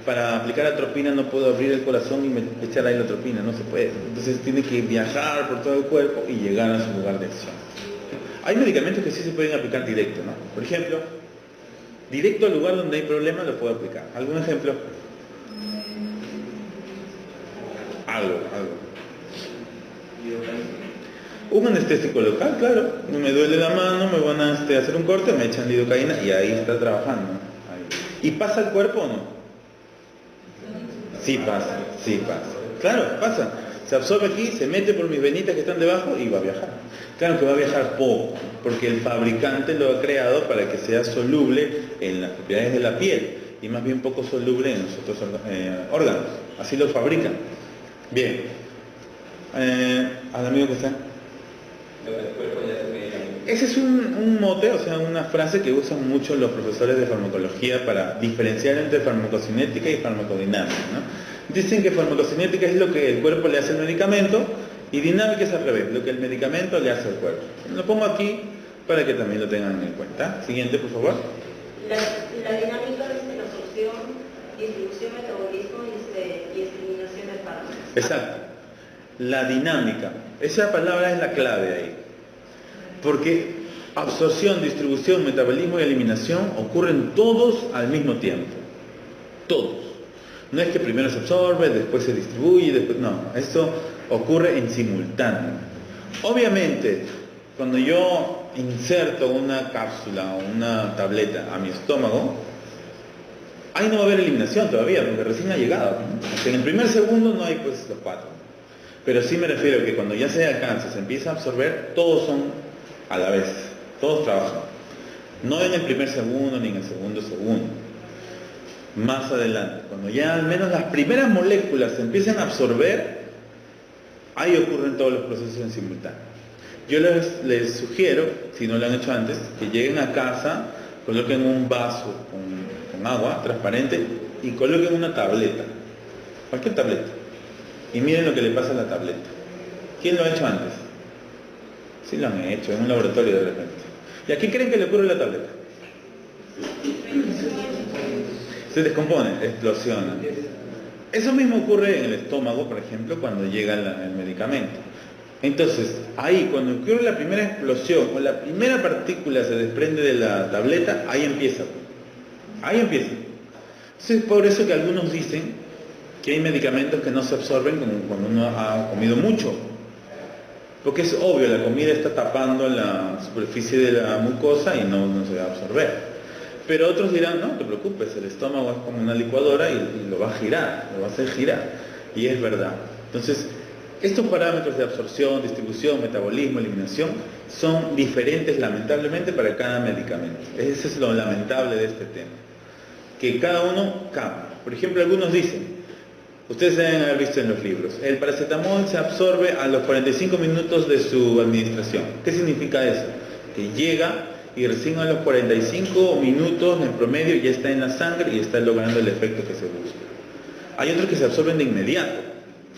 para aplicar atropina no puedo abrir el corazón y echar ahí la atropina, no se puede. Entonces tiene que viajar por todo el cuerpo y llegar a su lugar de acción. Hay medicamentos que sí se pueden aplicar directo, ¿no? Por ejemplo, directo al lugar donde hay problema lo puedo aplicar. ¿Algún ejemplo? Algo. Un anestésico local, claro. Me duele la mano, me van a hacer un corte, me echan lidocaína y ahí está trabajando. Ahí. ¿Y pasa al cuerpo o no? Sí pasa. Claro, pasa. Se absorbe aquí, se mete por mis venitas que están debajo y va a viajar. Claro que va a viajar poco, porque el fabricante lo ha creado para que sea soluble en las propiedades de la piel y más bien poco soluble en los otros órganos. Así lo fabrican. Bien. Al amigo que está. Ese es un mote, o sea, una frase que usan mucho los profesores de farmacología para diferenciar entre farmacocinética y farmacodinámica, ¿no? Dicen que farmacocinética es lo que el cuerpo le hace al medicamento y dinámica es al revés, lo que el medicamento le hace al cuerpo. Lo pongo aquí para que también lo tengan en cuenta. Siguiente, por favor. La dinámica es la absorción, distribución, metabolismo y eliminación del fármaco. Exacto. La dinámica. Esa palabra es la clave ahí. Porque absorción, distribución, metabolismo y eliminación ocurren todos al mismo tiempo. Todos. No es que primero se absorbe, después se distribuye, después... No, esto ocurre en simultáneo. Obviamente, cuando yo inserto una cápsula o una tableta a mi estómago, ahí no va a haber eliminación todavía, porque recién ha llegado. ¿No? En el primer segundo no hay pues los 4. Pero sí me refiero a que cuando ya se alcanza, se empieza a absorber, todos son a la vez, todos trabajan. No en el primer segundo ni en el segundo segundo. Más adelante, cuando ya al menos las primeras moléculas se empiezan a absorber, ahí ocurren todos los procesos en simultáneo. Yo les sugiero, si no lo han hecho antes, que lleguen a casa, coloquen un vaso con agua transparente y coloquen una tableta, cualquier tableta, y miren lo que le pasa a la tableta. ¿Quién lo ha hecho antes? Sí lo han hecho, en un laboratorio de repente. ¿Y a qué creen que le ocurre a la tableta? Se descompone, explosiona. Eso mismo ocurre en el estómago, por ejemplo, cuando llega el medicamento. Entonces, ahí, cuando ocurre la primera explosión o la primera partícula se desprende de la tableta, ahí empieza. Ahí empieza. Entonces, es por eso que algunos dicen que hay medicamentos que no se absorben como cuando uno ha comido mucho. Porque es obvio, la comida está tapando la superficie de la mucosa y no se va a absorber. Pero otros dirán, no te preocupes, el estómago es como una licuadora y lo va a girar, lo va a hacer girar. Y es verdad. Entonces, estos parámetros de absorción, distribución, metabolismo, eliminación son diferentes lamentablemente para cada medicamento. Ese es lo lamentable de este tema. Que cada uno cambia. Por ejemplo, algunos dicen, ustedes deben haber visto en los libros, el paracetamol se absorbe a los 45 minutos de su administración. ¿Qué significa eso? Que llega y recién a los 45 minutos en promedio ya está en la sangre y está logrando el efecto que se busca. Hay otros que se absorben de inmediato,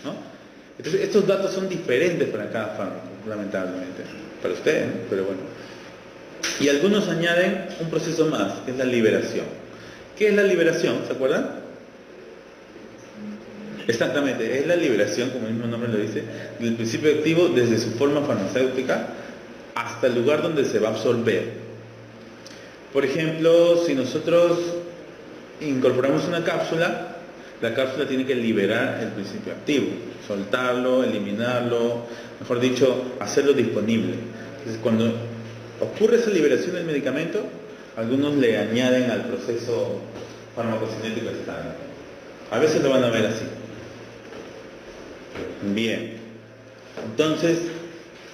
¿no? Entonces estos datos son diferentes para cada fármaco, lamentablemente. Para ustedes, ¿no? Pero bueno. Y algunos añaden un proceso más, que es la liberación. ¿Qué es la liberación? ¿Se acuerdan? Exactamente, es la liberación, como el mismo nombre lo dice, del principio activo desde su forma farmacéutica hasta el lugar donde se va a absorber. Por ejemplo, si nosotros incorporamos una cápsula, la cápsula tiene que liberar el principio activo, soltarlo, eliminarlo, mejor dicho, hacerlo disponible. Entonces, cuando ocurre esa liberación del medicamento, algunos le añaden al proceso farmacocinético estándar. A veces lo van a ver así. Bien. Entonces,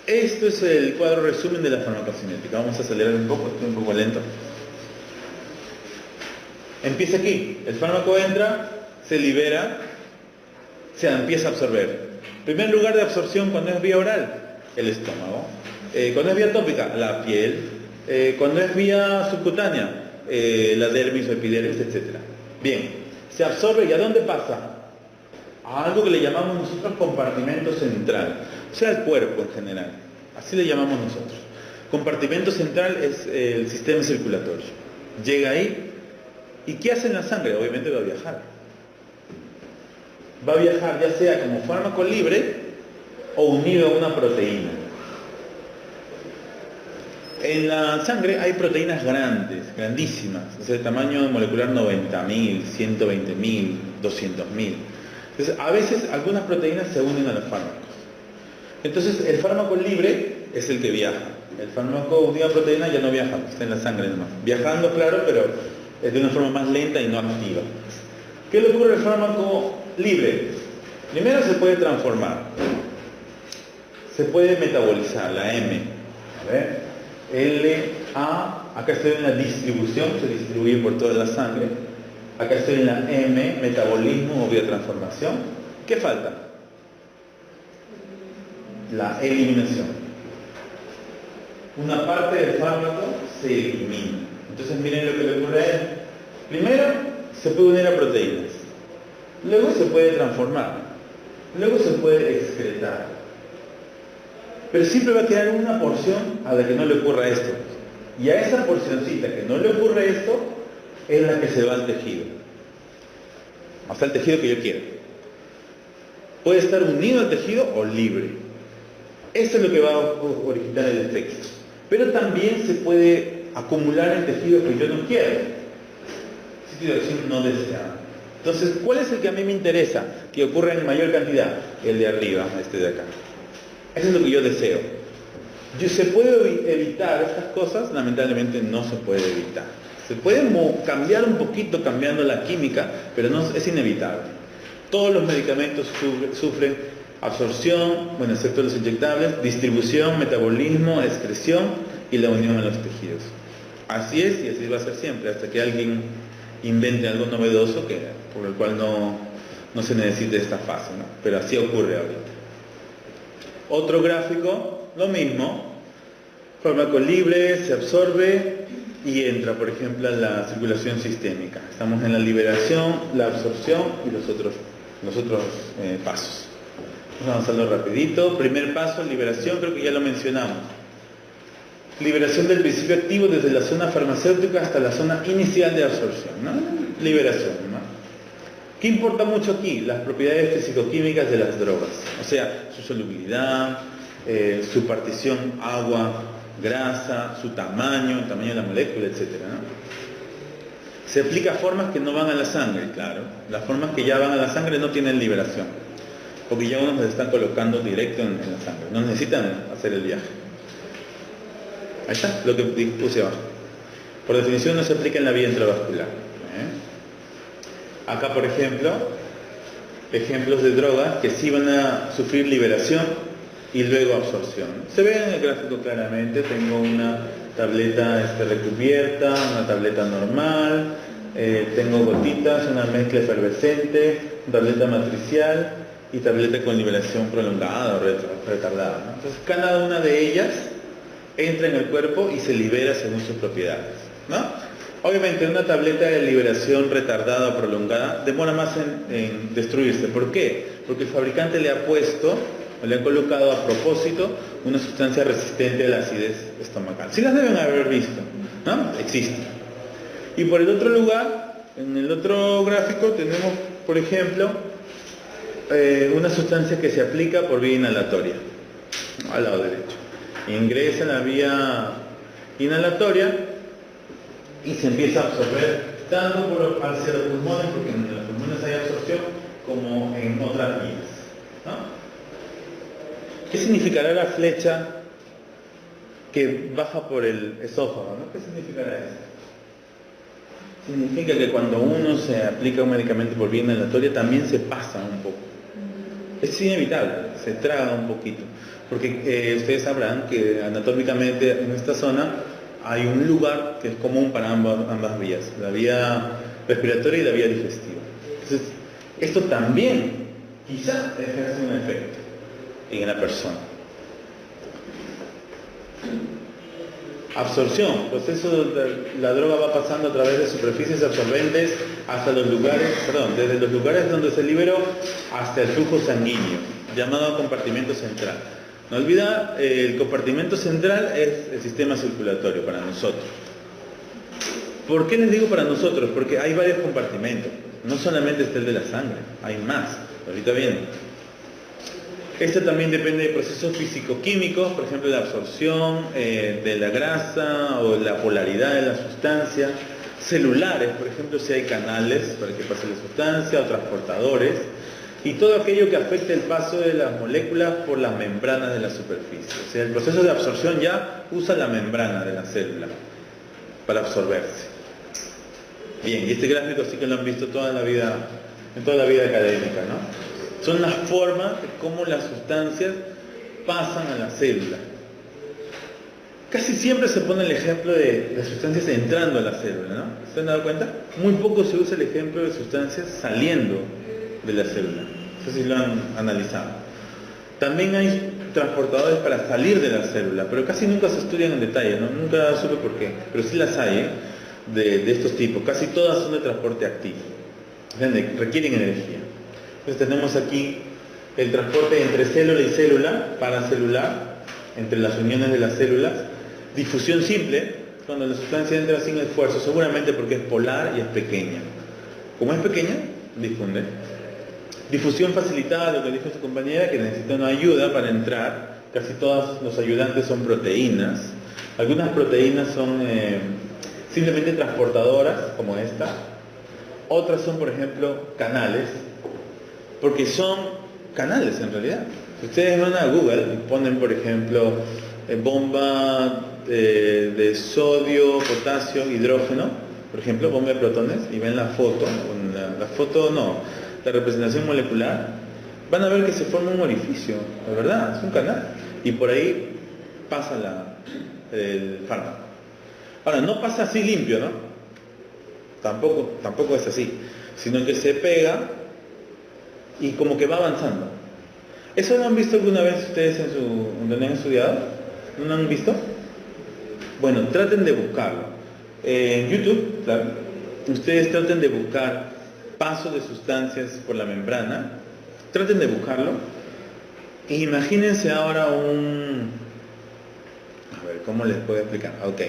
esto es el cuadro resumen de la farmacocinética. Vamos a acelerar un poco, estoy un poco lento. Empieza aquí. El fármaco entra, se libera, se empieza a absorber. Primer lugar de absorción cuando es vía oral, el estómago. Cuando es vía tópica, la piel. Cuando es vía subcutánea, la dermis o epidermis, etc. Bien, se absorbe y ¿a dónde pasa? A algo que le llamamos nosotros compartimento central, o sea, el cuerpo en general. Así le llamamos nosotros. Compartimento central es el sistema circulatorio. Llega ahí. ¿Y qué hace en la sangre? Obviamente va a viajar. Va a viajar ya sea como fármaco libre o unido a una proteína. En la sangre hay proteínas grandes, grandísimas, o sea, de tamaño molecular 90.000, 120.000, 200.000. Entonces, a veces algunas proteínas se unen a los fármacos. Entonces, el fármaco libre es el que viaja. El fármaco unido a proteína ya no viaja, está en la sangre nomás. Viajando, claro, pero de una forma más lenta y no activa. ¿Qué le ocurre al fármaco libre? Primero se puede transformar. Se puede metabolizar, la M. A ver. LA, acá estoy en la distribución, se distribuye por toda la sangre. Acá estoy en la M, metabolismo o biotransformación. ¿Qué falta? La eliminación. Una parte del fármaco se elimina. Entonces miren lo que le ocurre a él. Primero, se puede unir a proteínas. luego se puede transformar, luego se puede excretar. Pero siempre va a quedar una porción a la que no le ocurra esto. Y a esa porcioncita que no le ocurre esto, es la que se va al tejido. Hasta el tejido que yo quiero. Puede estar unido al tejido o libre. Eso es lo que va a originar el efecto. Pero también se puede acumular en tejido que yo no quiero. Sitio de acción no deseado. Entonces, ¿cuál es el que a mí me interesa que ocurra en mayor cantidad? El de arriba, este de acá. Eso es lo que yo deseo. ¿Se puede evitar estas cosas? Lamentablemente no se puede evitar. Se puede cambiar un poquito cambiando la química, pero no es inevitable. Todos los medicamentos sufren absorción, bueno, excepto los inyectables, distribución, metabolismo, excreción y la unión a los tejidos. Así es y así va a ser siempre, hasta que alguien invente algo novedoso por el cual no se necesite esta fase, ¿no? Pero así ocurre ahorita. Otro gráfico, lo mismo, fármaco libre, se absorbe y entra, por ejemplo, a la circulación sistémica. Estamos en la liberación, la absorción y los otros pasos. Vamos a avanzarlo rapidito. Primer paso, liberación, creo que ya lo mencionamos. Liberación del principio activo desde la zona farmacéutica hasta la zona inicial de absorción, ¿no? Liberación, ¿no? ¿Qué importa mucho aquí? Las propiedades fisicoquímicas de las drogas, o sea, su solubilidad, su partición agua, grasa, su tamaño, el tamaño de la molécula, etc., ¿no? Se aplica a formas que no van a la sangre, claro. Las formas que ya van a la sangre no tienen liberación, porque ya uno se están colocando directo en la sangre, no necesitan hacer el viaje. Ahí está, lo que puse abajo. Por definición no se aplica en la vía intravascular. Acá, por ejemplo, ejemplos de drogas que sí van a sufrir liberación y luego absorción. Se ve en el gráfico claramente, tengo una tableta recubierta, una tableta normal, tengo gotitas, una mezcla efervescente, tableta matricial y tableta con liberación prolongada o retardada, ¿no? Entonces cada una de ellas entra en el cuerpo y se libera según sus propiedades, ¿no? Obviamente una tableta de liberación retardada o prolongada demora más en destruirse. ¿Por qué? Porque el fabricante le ha puesto o le ha colocado a propósito una sustancia resistente a la acidez estomacal. Sí las deben haber visto, ¿no? Existe. Y por el otro lugar, en el otro gráfico tenemos, por ejemplo, una sustancia que se aplica por vía inhalatoria, al lado derecho. Ingresa en la vía inhalatoria y se empieza a absorber tanto hacia los pulmones, porque en los pulmones hay absorción, como en otras vías, ¿no? ¿Qué significará la flecha que baja por el esófago, ¿no? ¿Qué significará eso? Significa que cuando uno se aplica un medicamento por vía inhalatoria también se pasa un poco. Es inevitable, se traga un poquito, porque ustedes sabrán que anatómicamente en esta zona hay un lugar que es común para ambas vías, la vía respiratoria y la vía digestiva. Entonces, esto también quizá ejerce un efecto en la persona. Absorción, proceso la droga va pasando a través de superficies absorbentes hasta los lugares, desde los lugares donde se liberó hasta el flujo sanguíneo, llamado compartimento central. No olvida, el compartimento central es el sistema circulatorio para nosotros. ¿Por qué les digo para nosotros? Porque hay varios compartimentos, no solamente está el de la sangre, hay más, ahorita viene. Esto también depende de procesos físico-químicos, por ejemplo, la absorción de la grasa o la polaridad de la sustancia, celulares, por ejemplo, si hay canales para que pase la sustancia, o transportadores, y todo aquello que afecte el paso de las moléculas por las membranas de la superficie. O sea, el proceso de absorción ya usa la membrana de la célula para absorberse. Bien, y este gráfico sí que lo han visto toda la vida, en toda la vida académica, ¿no? Son las formas de cómo las sustancias pasan a la célula. Casi siempre se pone el ejemplo de las sustancias entrando a la célula, ¿no? ¿Se han dado cuenta? Muy poco se usa el ejemplo de sustancias saliendo de la célula. No sé si lo han analizado. También hay transportadores para salir de la célula, pero casi nunca se estudian en detalle, ¿no? Nunca supe por qué, pero sí las hay, de estos tipos. Casi todas son de transporte activo, requieren energía. Entonces tenemos aquí el transporte entre célula y célula, paracelular, entre las uniones de las células. Difusión simple, cuando la sustancia entra sin esfuerzo, seguramente porque es polar y es pequeña. Como es pequeña, difunde. Difusión facilitada, lo que dijo su compañera, que necesita una ayuda para entrar. Casi todos los ayudantes son proteínas. Algunas proteínas son simplemente transportadoras, como esta. Otras son, por ejemplo, canales, porque son canales en realidad. Si ustedes van a Google y ponen, por ejemplo, bomba de sodio, potasio, hidrógeno, por ejemplo, bomba de protones, y ven la foto, la representación molecular, van a ver que se forma un orificio, de verdad, es un canal, y por ahí pasa el fármaco. Ahora, no pasa así limpio, ¿no? Tampoco es así, sino que se pega y como que va avanzando. ¿Eso lo han visto alguna vez ustedes donde han estudiado? ¿No lo han visto? Bueno, traten de buscarlo. En YouTube, claro, ustedes traten de buscar paso de sustancias por la membrana, traten de buscarlo, e imagínense ahora a ver, ¿cómo les puedo explicar? Ok.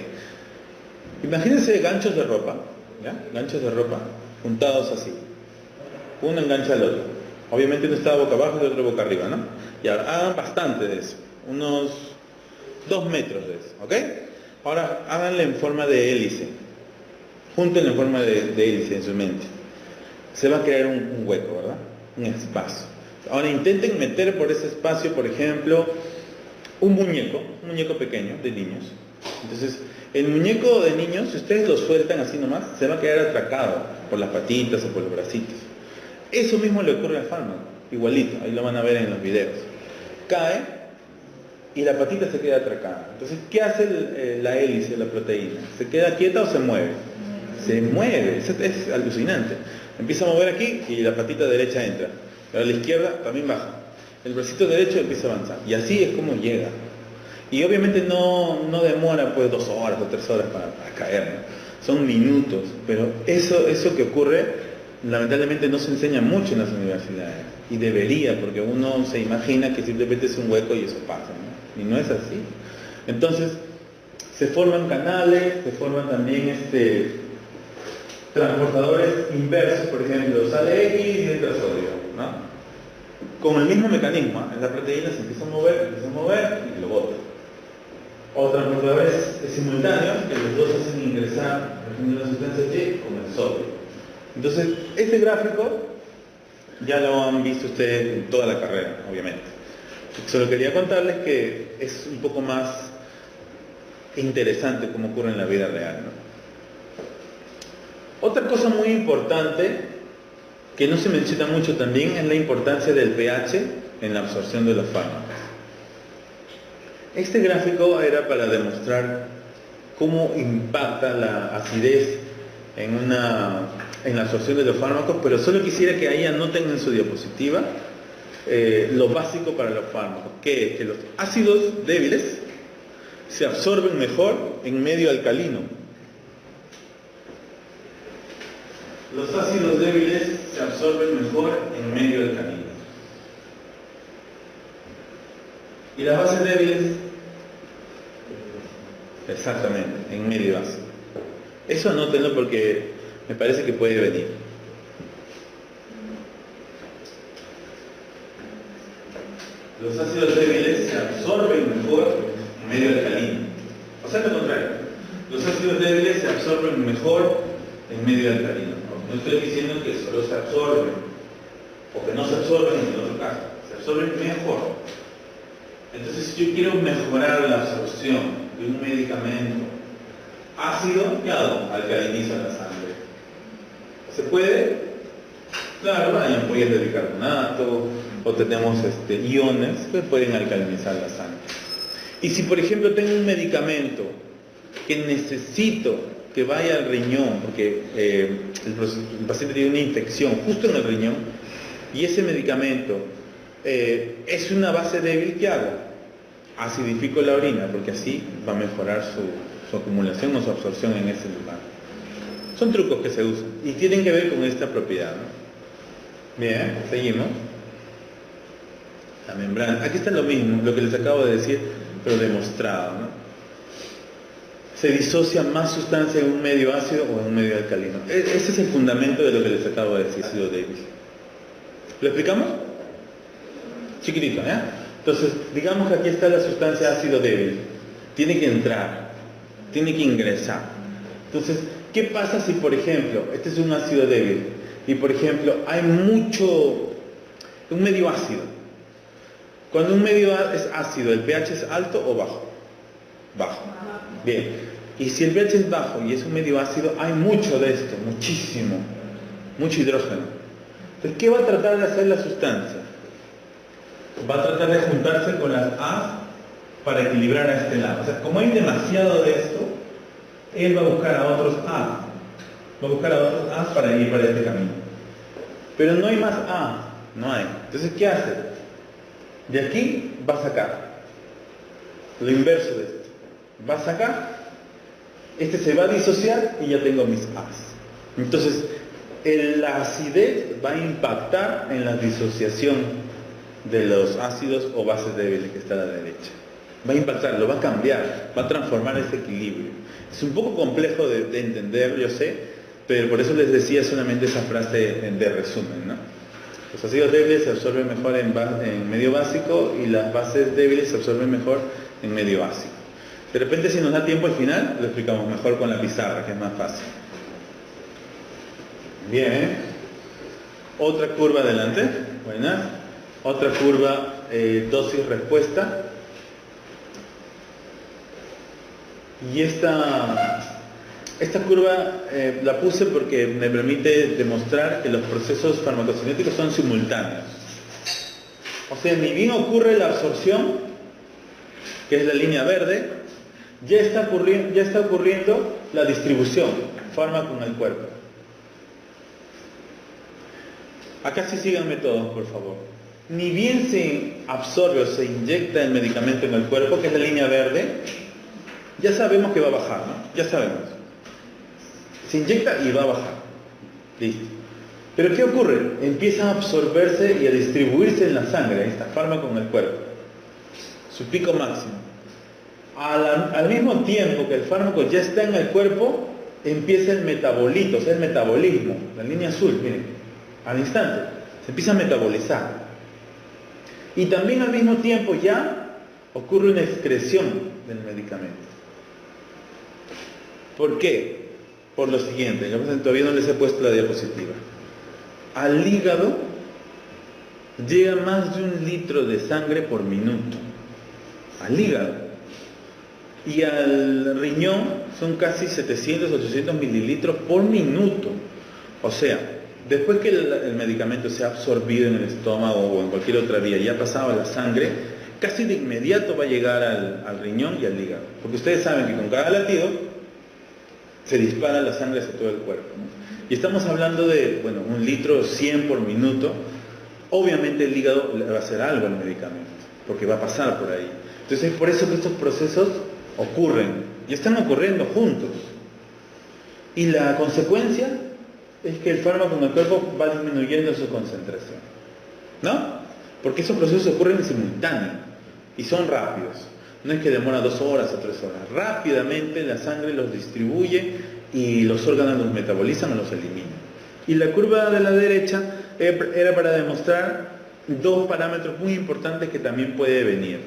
Imagínense ganchos de ropa, ¿ya? Ganchos de ropa juntados así. Uno engancha al otro. Obviamente uno está boca abajo y el otro boca arriba, ¿no? Y ahora hagan bastante de eso, unos 2 metros de eso, ¿ok? Ahora háganle en forma de hélice, júntenlo en forma de hélice en su mente. Se va a crear un hueco, ¿verdad? Un espacio. Ahora intenten meter por ese espacio, por ejemplo, un muñeco pequeño de niños. Entonces, el muñeco de niños, si ustedes lo sueltan así nomás, se va a quedar atracado por las patitas o por los bracitos. Eso mismo le ocurre al fármaco, igualito, ahí lo van a ver en los videos. Cae y la patita se queda atracada. Entonces, ¿qué hace la hélice, la proteína? ¿Se queda quieta o se mueve? Se mueve, es alucinante. Empieza a mover aquí y la patita derecha entra. Pero a la izquierda también baja. El bracito derecho empieza a avanzar. Y así es como llega. Y obviamente no demora pues 2 horas o 3 horas para caer, ¿no? Son minutos. Pero eso que ocurre, lamentablemente no se enseña mucho en las universidades. Y debería, porque uno se imagina que simplemente es un hueco y eso pasa, ¿no? Y no es así. Entonces, se forman canales, se forman también transportadores inversos, por ejemplo, sale X y entra sodio, ¿no? Con el mismo mecanismo, ¿eh? La proteína se empieza a mover y lo bota. O transportadores simultáneos que los dos hacen ingresar, por ejemplo, la sustancia Y con el sodio. Entonces, este gráfico ya lo han visto ustedes en toda la carrera, obviamente. Solo quería contarles que es un poco más interesante cómo ocurre en la vida real, ¿no? Otra cosa muy importante que no se menciona mucho también es la importancia del pH en la absorción de los fármacos. Este gráfico era para demostrar cómo impacta la acidez en la absorción de los fármacos, pero solo quisiera que ahí anoten en su diapositiva lo básico para los fármacos, que es que los ácidos débiles se absorben mejor en medio alcalino. Los ácidos débiles se absorben mejor en medio alcalino. ¿Y las bases débiles? Exactamente, en medio ácido. Eso anótenlo porque me parece que puede venir. Los ácidos débiles se absorben mejor en medio alcalino. O sea, lo contrario. Los ácidos débiles se absorben mejor en medio alcalino. No estoy diciendo que solo se absorben o que no se absorben en el otro caso. Se absorben mejor. Entonces, si yo quiero mejorar la absorción de un medicamento ácido, ¿qué hago? Alcalinizo la sangre. ¿Se puede? Claro, hay ampollas de bicarbonato o tenemos iones que pueden alcalinizar la sangre. Y si, por ejemplo, tengo un medicamento que necesito que vaya al riñón, porque el paciente tiene una infección justo en el riñón, y ese medicamento es una base débil, ¿qué hago? Acidifico la orina, porque así va a mejorar su acumulación o su absorción en ese lugar. Son trucos que se usan y tienen que ver con esta propiedad, ¿no? Bien, seguimos. La membrana. Aquí está lo mismo, lo que les acabo de decir, pero demostrado, ¿no? Se disocia más sustancia en un medio ácido o en un medio alcalino. Ese es el fundamento de lo que les acabo de decir, ácido débil. ¿Lo explicamos? Chiquitito, ¿eh? Entonces, digamos que aquí está la sustancia ácido débil. Tiene que entrar, tiene que ingresar. Entonces, ¿qué pasa si, por ejemplo, este es un ácido débil y, por ejemplo, hay un medio ácido? Cuando un medio es ácido, ¿el pH es alto o bajo? Bajo. Bien. Y si el pH es bajo y es un medio ácido, hay mucho de esto, muchísimo, mucho hidrógeno. Entonces, ¿qué va a tratar de hacer la sustancia? Va a tratar de juntarse con las A para equilibrar a este lado. O sea, como hay demasiado de esto, él va a buscar a otros A. Va a buscar a otros A para ir para este camino. Pero no hay más A, no hay. Entonces, ¿qué hace? De aquí va a sacar. Lo inverso de esto. Va a sacar. Este se va a disociar y ya tengo mis A's. Entonces, la acidez va a impactar en la disociación de los ácidos o bases débiles que está a la derecha. Va a impactar, lo va a cambiar, va a transformar ese equilibrio. Es un poco complejo de entender, yo sé, pero por eso les decía solamente esa frase de resumen, ¿no? Los ácidos débiles se absorben mejor en medio básico y las bases débiles se absorben mejor en medio básico. De repente, si nos da tiempo al final, lo explicamos mejor con la pizarra, que es más fácil. Bien. Otra curva adelante. Buena. Otra curva, dosis-respuesta. Y esta curva la puse porque me permite demostrar que los procesos farmacocinéticos son simultáneos. O sea, ni bien ocurre la absorción, que es la línea verde, ya está ocurriendo la distribución, fármaco en el cuerpo. Acá sí síganme todos, por favor. Ni bien se absorbe o se inyecta el medicamento en el cuerpo, que es la línea verde, ya sabemos que va a bajar, ¿no? Ya sabemos. Se inyecta y va a bajar. Listo. Pero ¿qué ocurre? Empieza a absorberse y a distribuirse en la sangre, este fármaco en el cuerpo. Su pico máximo. Al mismo tiempo que el fármaco ya está en el cuerpo, empieza el metabolito, o sea, el metabolismo, la línea azul, miren, al instante, se empieza a metabolizar. Y también al mismo tiempo ya ocurre una excreción del medicamento. ¿Por qué? Por lo siguiente, todavía no les he puesto la diapositiva. Al hígado llega más de 1 litro de sangre por minuto. Al hígado. Y al riñón son casi 700-800 mililitros por minuto. O sea, después que el medicamento se ha absorbido en el estómago o en cualquier otra vía y ha pasado a la sangre, casi de inmediato va a llegar al riñón y al hígado. Porque ustedes saben que con cada latido se dispara la sangre hacia todo el cuerpo, ¿no? Y estamos hablando de, 1 litro 100 por minuto. Obviamente el hígado le va a hacer algo al medicamento, porque va a pasar por ahí. Entonces es por eso que estos procesos ocurren, y están ocurriendo juntos. Y la consecuencia es que el fármaco en el cuerpo va disminuyendo su concentración, ¿no? Porque esos procesos ocurren en simultáneo y son rápidos. No es que demora 2 horas o 3 horas. Rápidamente la sangre los distribuye y los órganos los metabolizan o los eliminan. Y la curva de la derecha era para demostrar 2 parámetros muy importantes que también puede venir.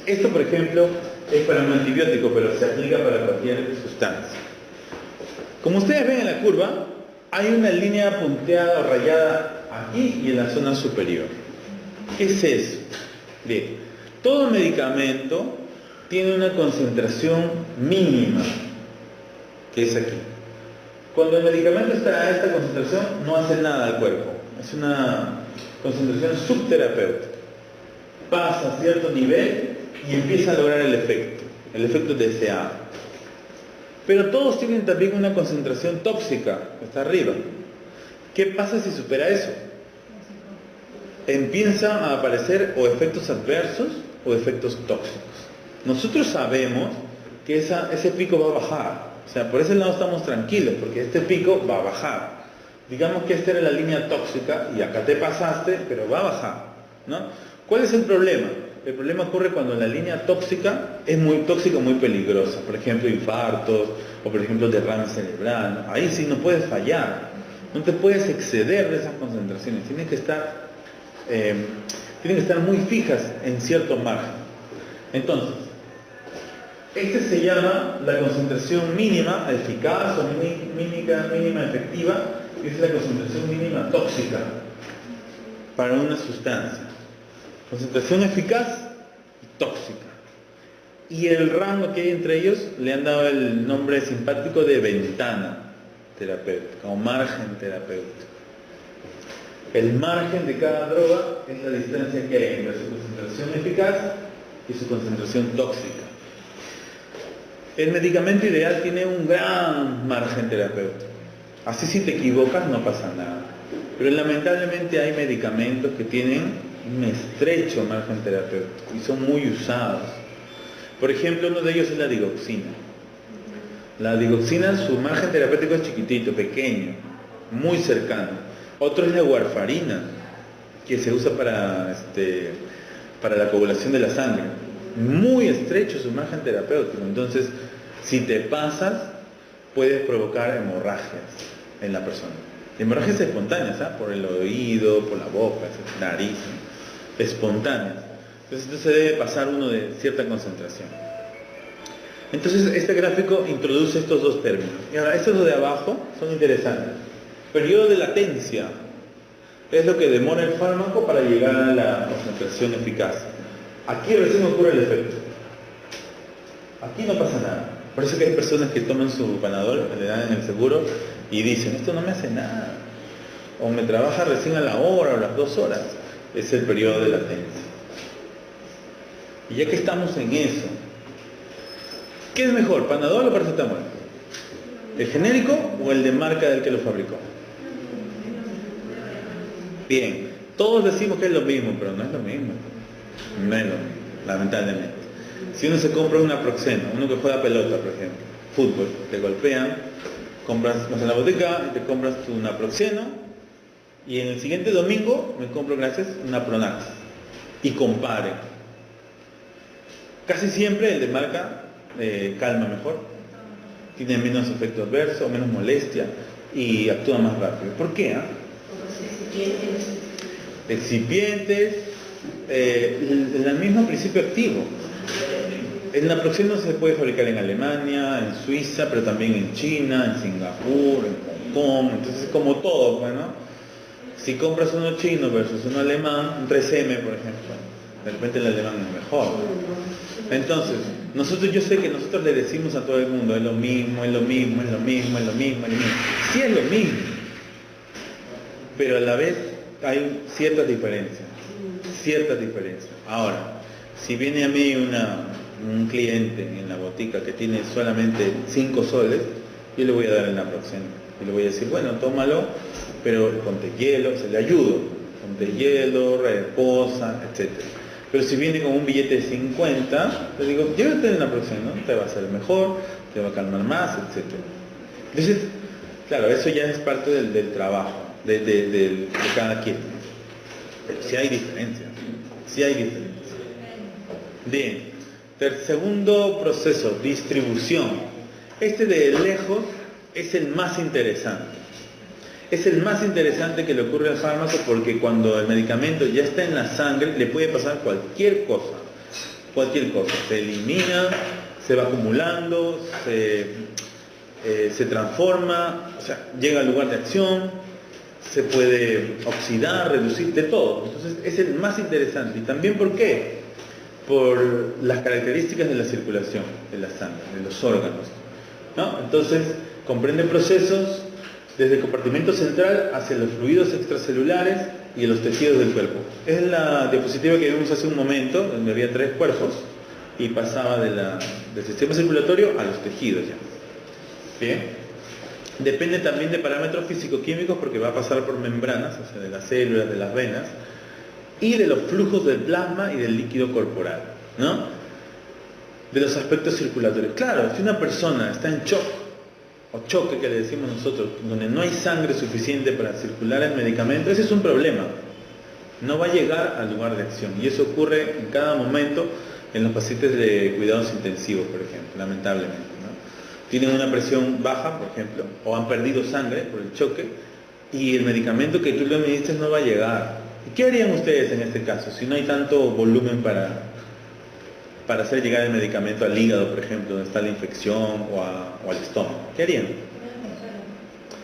Esto, por ejemplo, es para un antibiótico, pero se aplica para cualquier sustancia. Como ustedes ven en la curva, hay una línea punteada o rayada aquí y en la zona superior. ¿Qué es eso? Bien, todo medicamento tiene una concentración mínima, que es aquí. Cuando el medicamento está a esta concentración, no hace nada al cuerpo. Es una concentración subterapéutica. Pasa a cierto nivel y empieza a lograr el efecto deseado. Pero todos tienen también una concentración tóxica, está arriba. ¿Qué pasa si supera eso? Empiezan a aparecer o efectos adversos o efectos tóxicos. Nosotros sabemos que ese pico va a bajar. O sea, por ese lado estamos tranquilos, porque este pico va a bajar. Digamos que esta era la línea tóxica y acá te pasaste, pero va a bajar, ¿no? ¿Cuál es el problema? El problema ocurre cuando la línea tóxica es muy tóxica, muy peligrosa. Por ejemplo, infartos o por ejemplo derrame cerebral, ¿no? Ahí sí no puedes fallar, no te puedes exceder de esas concentraciones. Tienen que estar muy fijas en cierto margen. Entonces, este se llama la concentración mínima eficaz o mínima efectiva, que es la concentración mínima tóxica para una sustancia. Concentración eficaz y tóxica. Y el rango que hay entre ellos le han dado el nombre simpático de ventana terapéutica o margen terapéutico. El margen de cada droga es la distancia que hay entre su concentración eficaz y su concentración tóxica. El medicamento ideal tiene un gran margen terapéutico. Así si te equivocas no pasa nada. Pero lamentablemente hay medicamentos que tienen un estrecho margen terapéutico y son muy usados. Por ejemplo, uno de ellos es la digoxina. La digoxina, su margen terapéutico es chiquitito, pequeño, muy cercano. Otro es la warfarina, que se usa para la coagulación de la sangre. Muy estrecho su margen terapéutico. Entonces, si te pasas, puedes provocar hemorragias en la persona. Hemorragias espontáneas, ¿eh? Por el oído, por la boca, nariz, ¿no? Espontáneas. Entonces se debe pasar uno de cierta concentración. Entonces este gráfico introduce estos dos términos. Y ahora, estos de abajo son interesantes. Periodo de latencia es lo que demora el fármaco para llegar a la concentración eficaz. Aquí recién ocurre el efecto. Aquí no pasa nada. Por eso que hay personas que toman su Panadol, le dan en el seguro y dicen, esto no me hace nada. O me trabaja recién a la hora o a las 2 horas. Es el periodo de latencia. Y ya que estamos en eso, ¿qué es mejor, Panadol o paracetamol? ¿El genérico o el de marca del que lo fabricó? Bien, todos decimos que es lo mismo, pero no es lo mismo. No es lo mismo, lamentablemente. Si uno se compra un naproxeno, uno que juega pelota, por ejemplo, fútbol, te golpean, vas a la botica y te compras tu naproxeno, y en el siguiente domingo me compro, gracias, una Pronax. Y compare. Casi siempre el de marca calma mejor, tiene menos efecto adverso, menos molestia y actúa más rápido. ¿Por qué? Excipientes, el mismo principio activo. El naproxeno se puede fabricar en Alemania, en Suiza, pero también en China, en Singapur, en Hong Kong. Entonces, como todo, bueno, si compras uno chino versus uno alemán, un 3M, por ejemplo, de repente el alemán es mejor. Entonces, yo sé que nosotros le decimos a todo el mundo, es lo mismo, es lo mismo, es lo mismo, es lo mismo, es lo mismo. Sí es lo mismo, pero a la vez hay ciertas diferencias. Ahora, si viene a mí un cliente en la botica que tiene solamente 5 soles, yo le voy a dar el naproxeno. Y le voy a decir, bueno, tómalo, pero ponte hielo, se le ayudo. Ponte hielo, reposa, etc. Pero si viene con un billete de 50, le digo, llévate el naproxeno, te va a hacer mejor, te va a calmar más, etc. Entonces, claro, eso ya es parte del trabajo, de cada quien. Pero sí hay diferencias. Bien. Segundo proceso, distribución. Este de lejos es el más interesante. Es el más interesante que le ocurre al fármaco porque cuando el medicamento ya está en la sangre le puede pasar cualquier cosa. Se elimina, se va acumulando, se transforma, o sea, llega al lugar de acción, se puede oxidar, reducir, de todo. Entonces es el más interesante. ¿Y también por qué? Por las características de la circulación de la sangre, de los órganos, ¿no? Entonces comprende procesos desde el compartimento central hacia los fluidos extracelulares y los tejidos del cuerpo. Es la diapositiva que vimos hace un momento, donde había 3 cuerpos y pasaba del sistema circulatorio a los tejidos ya. Bien. Depende también de parámetros físico-químicos porque va a pasar por membranas, o sea, de las células, de las venas, y de los flujos del plasma y del líquido corporal, ¿no? De los aspectos circulatorios. Claro, si una persona está en shock o choque que le decimos nosotros, donde no hay sangre suficiente para circular el medicamento, ese es un problema. No va a llegar al lugar de acción. Y eso ocurre en cada momento en los pacientes de cuidados intensivos, por ejemplo, lamentablemente, ¿no? Tienen una presión baja, por ejemplo, o han perdido sangre por el choque, y el medicamento que tú le administres no va a llegar. ¿Y qué harían ustedes en este caso, si no hay tanto volumen para hacer llegar el medicamento al hígado, por ejemplo, donde está la infección, o al estómago? ¿Qué harían?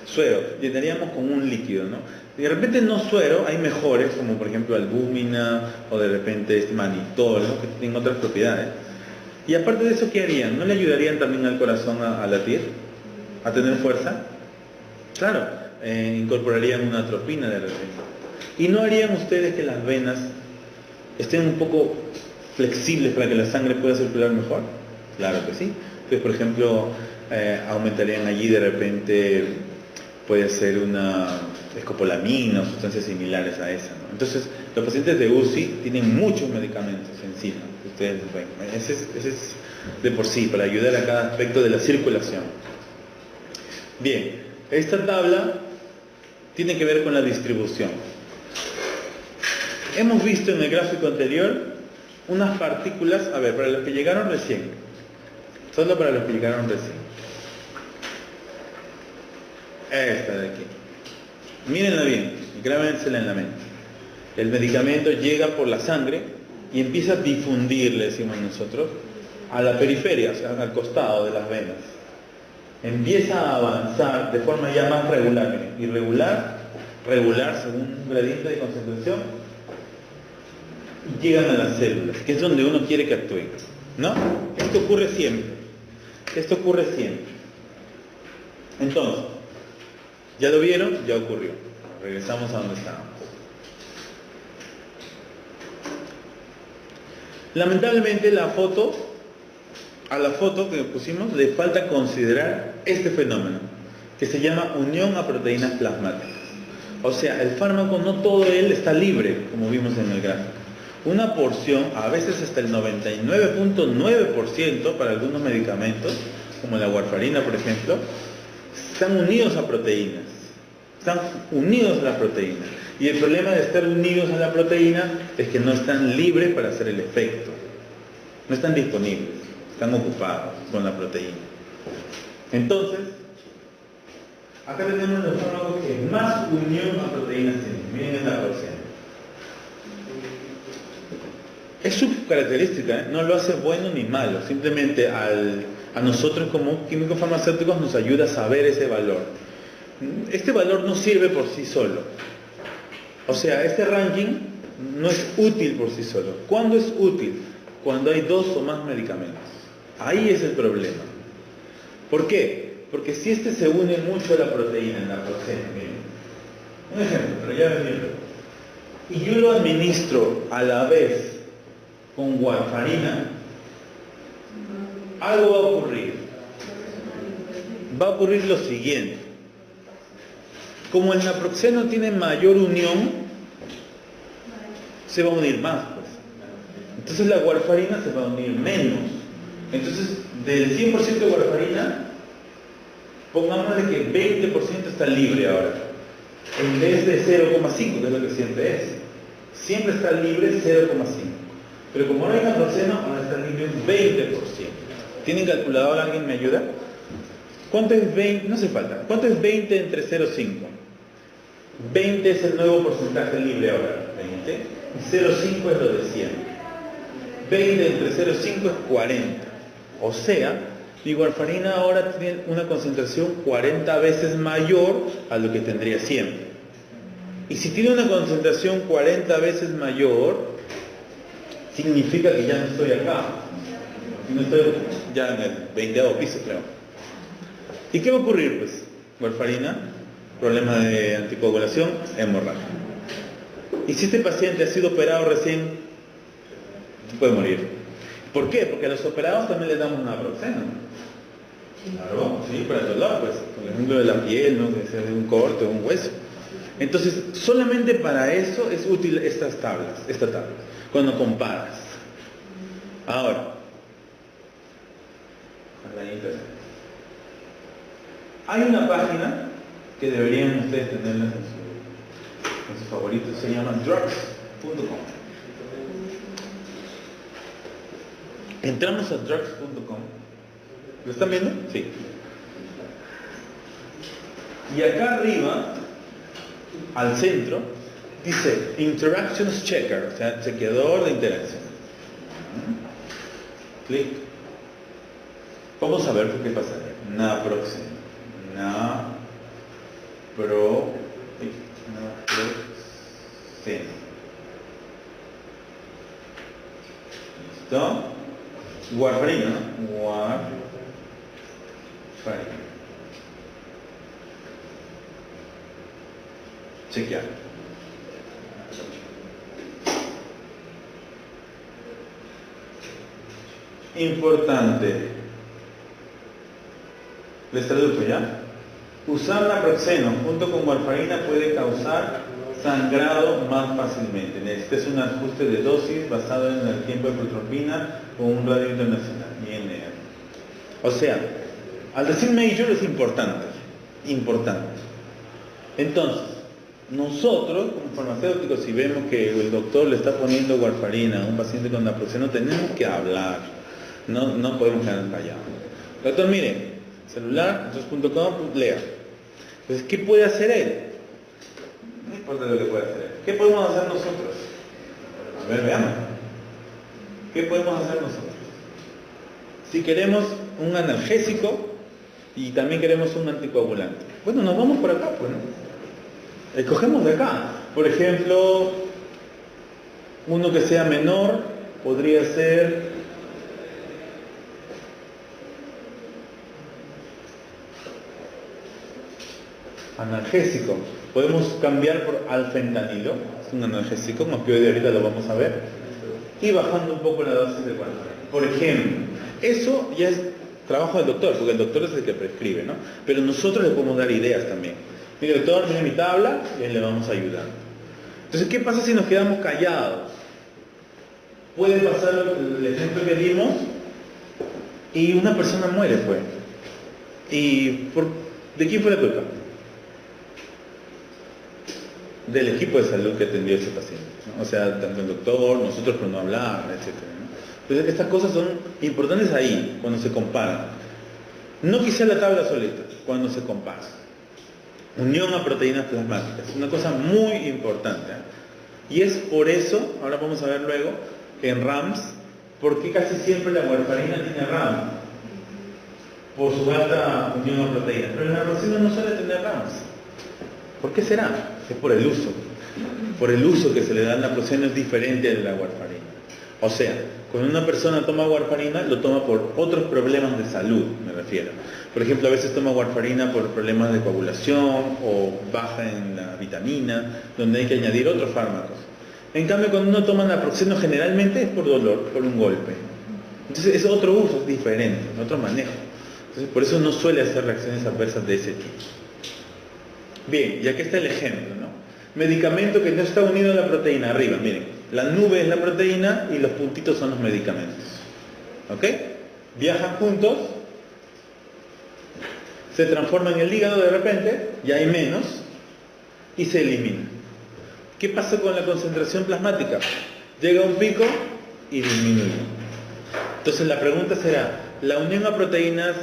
Suero. Llenaríamos con un líquido, ¿no? De repente no suero, hay mejores, como por ejemplo albúmina, o de repente manitol, ¿no? Que tienen otras propiedades. Y aparte de eso, ¿qué harían? ¿No le ayudarían también al corazón a latir? ¿A tener fuerza? Claro, incorporarían una atropina de repente. ¿Y no harían ustedes que las venas estén un poco flexibles para que la sangre pueda circular mejor? Claro que sí. Entonces, por ejemplo, aumentarían allí de repente, puede ser una escopolamina o sustancias similares a esa, ¿no? Entonces, los pacientes de UCI tienen muchos medicamentos encima, ustedes ven. Ese es de por sí, para ayudar a cada aspecto de la circulación. Bien, esta tabla tiene que ver con la distribución. Hemos visto en el gráfico anterior unas partículas, a ver, para los que llegaron recién, solo para los que llegaron recién. Esta de aquí. Mírenla bien, grábensela en la mente. El medicamento llega por la sangre y empieza a difundir, le decimos nosotros, a la periferia, o sea, al costado de las venas. Empieza a avanzar de forma ya más regular, miren, irregular, regular según un gradiente de concentración, y llegan a las células, que es donde uno quiere que actúen, ¿no? Esto ocurre siempre. Esto ocurre siempre. Entonces, ¿ya lo vieron? Ya ocurrió. Regresamos a donde estábamos. Lamentablemente a la foto que pusimos le falta considerar este fenómeno, que se llama unión a proteínas plasmáticas. O sea, el fármaco no todo él está libre, como vimos en el gráfico. Una porción, a veces hasta el 99.9% para algunos medicamentos, como la warfarina, por ejemplo, están unidos a proteínas. Están unidos a la proteína. Y el problema de estar unidos a la proteína es que no están libres para hacer el efecto. No están disponibles, están ocupados con la proteína. Entonces, acá tenemos los fármacos que más unión a proteínas tienen. Miren esta porción. Es su característica, ¿eh? No lo hace bueno ni malo, simplemente a nosotros como químicos farmacéuticos nos ayuda a saber ese valor. Este valor no sirve por sí solo. O sea, este ranking no es útil por sí solo. ¿Cuándo es útil? Cuando hay dos o más medicamentos. Ahí es el problema. ¿Por qué? Porque si este se une mucho a la proteína, en la proteína, miren. Un ejemplo, pero ya venirlo. Y yo lo administro a la vez con warfarina, algo va a ocurrir. Va a ocurrir lo siguiente. Como el naproxeno tiene mayor unión, se va a unir más, pues. Entonces la warfarina se va a unir menos. Entonces, del 100% de warfarina, pongámosle que 20% está libre ahora, en vez de 0,5, que es lo que siempre es. Siempre está libre 0,5. Pero como no hay naproxeno, ahora está libre un 20%. ¿Tienen calculador? ¿Alguien me ayuda? ¿Cuánto es 20? No hace falta. ¿Cuánto es 20 entre 0,5? 20 es el nuevo porcentaje libre ahora. 20. Y 0,5 es lo de 100. 20 entre 0,5 es 40. O sea, la warfarina ahora tiene una concentración 40 veces mayor a lo que tendría siempre. Y si tiene una concentración 40 veces mayor, significa que ya no estoy acá. No estoy ya en el 20º piso, creo. ¿Y qué va a ocurrir, pues? Warfarina, problema de anticoagulación, hemorragia. Y si este paciente ha sido operado recién, puede morir. ¿Por qué? Porque a los operados también les damos naproxeno. Claro, sí, para el dolor, pues. Por ejemplo, de la piel, ¿no? De un corte o un hueso. Entonces, solamente para eso es útil esta tabla, cuando comparas. Ahora, Hay una página que deberían ustedes tenerla en sus favoritos, se llama drugs.com. Entramos a drugs.com. ¿Lo están viendo? Sí. Y acá arriba, al centro, dice Interactions Checker, o sea, chequeador de interacción. Clic. Vamos a ver qué pasaría. Naproxen. Naproxen. ¿Listo? Warfarina, ¿no? Warfarina. Chequear. Importante. Les traduzco ya. Usar naproxeno junto con warfarina puede causar sangrado más fácilmente. Necesitas un ajuste de dosis basado en el tiempo de protropina o un radio internacional. INR. O sea, al decir major es importante. Entonces, nosotros como farmacéuticos, si vemos que el doctor le está poniendo warfarina a un paciente con naproxeno, tenemos que hablar. No podemos quedar callados. Doctor, mire, celular, drugs.com, lea. Entonces, ¿qué puede hacer él? No importa lo que pueda hacer él. ¿Qué podemos hacer nosotros? A ver, veamos. ¿Qué podemos hacer nosotros? Si queremos un analgésico y también queremos un anticoagulante. Bueno, nos vamos por acá, pues, ¿no? Escogemos de acá. Por ejemplo, uno que sea menor podría ser analgésico. Podemos cambiar por alfentanilo, es un analgésico, un opioide, ahorita lo vamos a ver, y bajando un poco la dosis de warfarina. Por ejemplo, eso ya es trabajo del doctor, porque el doctor es el que prescribe, ¿no? Pero nosotros le podemos dar ideas también. Mire, doctor, mire mi tabla, y le vamos a ayudar. Entonces, ¿qué pasa si nos quedamos callados? Puede pasar el ejemplo que dimos y una persona muere, pues. ¿De quién fue la culpa? Del equipo de salud que atendió a ese paciente, ¿no? O sea, tanto el doctor, nosotros por no hablar, etc., ¿no? Entonces, estas cosas son importantes ahí, cuando se comparan. No quizá la tabla solita, cuando se compara. Unión a proteínas plasmáticas, una cosa muy importante, ¿eh? Y es por eso, ahora vamos a ver luego, que en RAMS, ¿por qué casi siempre la warfarina tiene RAM? Por su alta unión a proteínas. Pero el naproxeno no suele tener RAMS. ¿Por qué será? Es por el uso. Por el uso que se le da al naproxeno es diferente al de la warfarina. O sea, cuando una persona toma warfarina, lo toma por otros problemas de salud, me refiero. Por ejemplo, a veces toma warfarina por problemas de coagulación o baja en la vitamina, donde hay que añadir otros fármacos. En cambio, cuando uno toma naproxeno, generalmente es por dolor, por un golpe. Entonces, es otro uso, es diferente, otro manejo. Entonces, por eso no suele hacer reacciones adversas de ese tipo. Bien, y aquí está el ejemplo, ¿no? Medicamento que no está unido a la proteína, arriba, miren. La nube es la proteína y los puntitos son los medicamentos. ¿Ok? Viajan juntos, se transforman en el hígado de repente, ya hay menos, y se eliminan. ¿Qué pasa con la concentración plasmática? Llega a un pico y disminuye. Entonces la pregunta será, ¿la unión a proteínas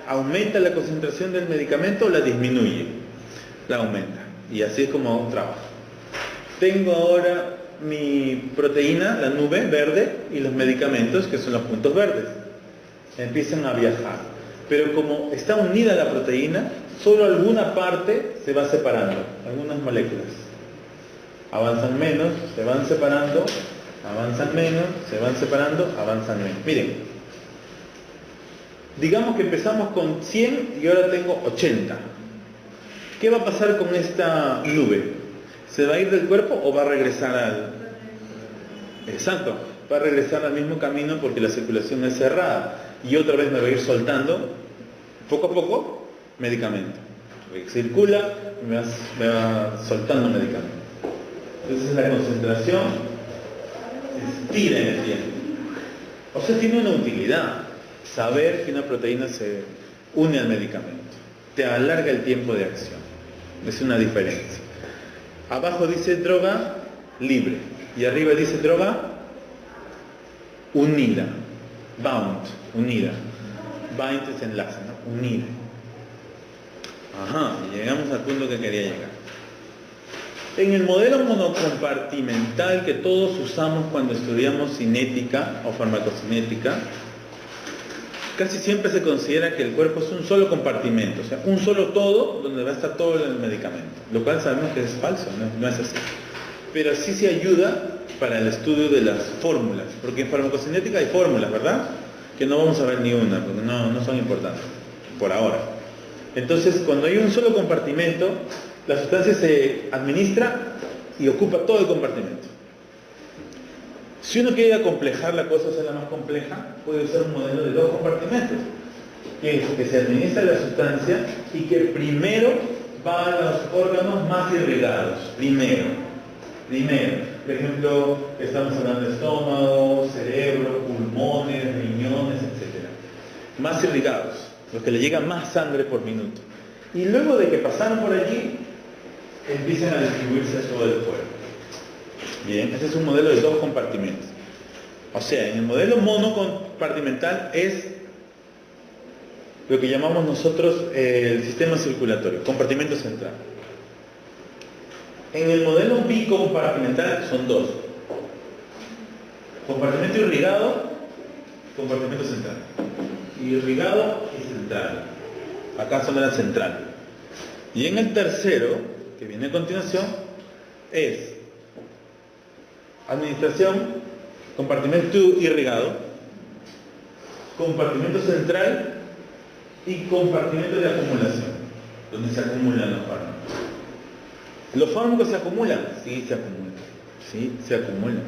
aumenta la concentración del medicamento o la disminuye? La aumenta. Y así es como trabaja. Tengo ahora mi proteína, la nube verde, y los medicamentos, que son los puntos verdes. Empiezan a viajar. Pero como está unida la proteína, solo alguna parte se va separando, algunas moléculas. Avanzan menos, se van separando, avanzan menos, se van separando, avanzan menos. Miren, digamos que empezamos con 100 y ahora tengo 80. ¿Qué va a pasar con esta nube? ¿Se va a ir del cuerpo o va a regresar al...? Exacto, va a regresar al mismo camino porque la circulación es cerrada. Y otra vez me va a ir soltando, poco a poco, medicamento. Circula y me va soltando medicamento. Entonces la concentración se estira en el tiempo. O sea, tiene una utilidad saber que una proteína se une al medicamento. te alarga el tiempo de acción. Es una diferencia. Abajo dice droga libre y arriba dice droga unida. Bound, unida. Bind es enlace, ¿no? Unida. Ajá, y llegamos al punto que quería llegar. En el modelo monocompartimental que todos usamos cuando estudiamos cinética o farmacocinética, casi siempre se considera que el cuerpo es un solo compartimento, o sea, un solo todo donde va a estar todo el medicamento, lo cual sabemos que es falso, no es así. Pero sí se ayuda para el estudio de las fórmulas, porque en farmacocinética hay fórmulas, ¿verdad? Que no vamos a ver ni una, porque no son importantes, por ahora. Entonces, cuando hay un solo compartimento, la sustancia se administra y ocupa todo el compartimento. Si uno quiere acomplejar la cosa, hacerla más compleja, puede usar un modelo de dos compartimentos, que es que se administra la sustancia y que primero va a los órganos más irrigados. Primero. Por ejemplo, estamos hablando de estómago, cerebro, pulmones, riñones, etc. Más irrigados, los que le llega más sangre por minuto. Y luego de que pasaron por allí, empiezan a distribuirse a todo el cuerpo. Bien, ese es un modelo de dos compartimentos. O sea, en el modelo monocompartimental es lo que llamamos nosotros el sistema circulatorio, compartimento central. En el modelo bicompartimental son dos. Compartimento irrigado, compartimento central. Irrigado y central. Acá solo era central. Y en el tercero, que viene a continuación, es administración, compartimento irrigado, compartimento central y compartimento de acumulación, donde se acumulan los fármacos. ¿Los fármacos se acumulan? Sí, se acumulan. Sí, se acumulan.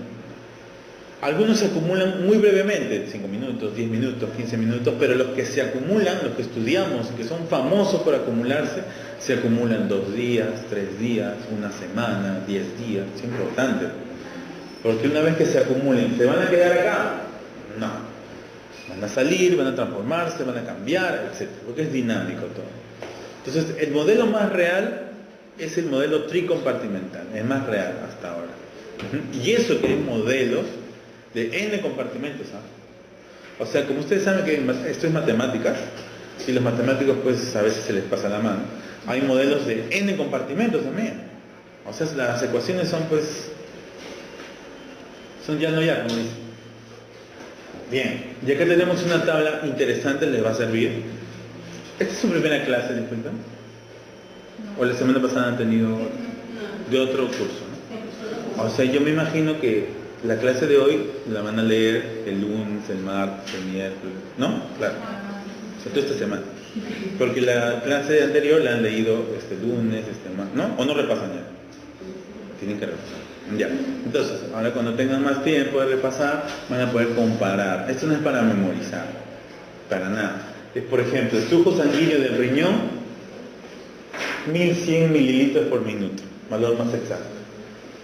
Algunos se acumulan muy brevemente, 5 minutos, 10 minutos, 15 minutos, pero los que se acumulan, los que estudiamos, que son famosos por acumularse, se acumulan 2 días, 3 días, 1 semana, 10 días. Es importante. Porque una vez que se acumulen, ¿se van a quedar acá? No. Van a salir, van a transformarse, van a cambiar, etc. Porque es dinámico todo. Entonces, el modelo más real es el modelo tricompartimental. Es más real hasta ahora. Y eso que hay modelos de n compartimentos, ¿sabes? O sea, como ustedes saben que esto es matemáticas, y los matemáticos pues a veces se les pasa la mano, hay modelos de n compartimentos también. O sea, las ecuaciones son pues, son ya no ya, como dicen. Bien, y acá tenemos una tabla interesante, les va a servir. ¿Esta es su primera clase, disculpen? ¿O la semana pasada han tenido de otro curso? ¿No? O sea, yo me imagino que la clase de hoy la van a leer el lunes, el martes, el miércoles, ¿no? Claro. O sea, toda esta semana. Porque la clase anterior la han leído este lunes, este martes, ¿no? ¿O no repasan ya? Tienen que repasar. Ya. Entonces, ahora cuando tengan más tiempo de repasar, van a poder comparar. Esto no es para memorizar, para nada. Es, por ejemplo, el flujo sanguíneo del riñón, 1100 mililitros por minuto, valor más exacto.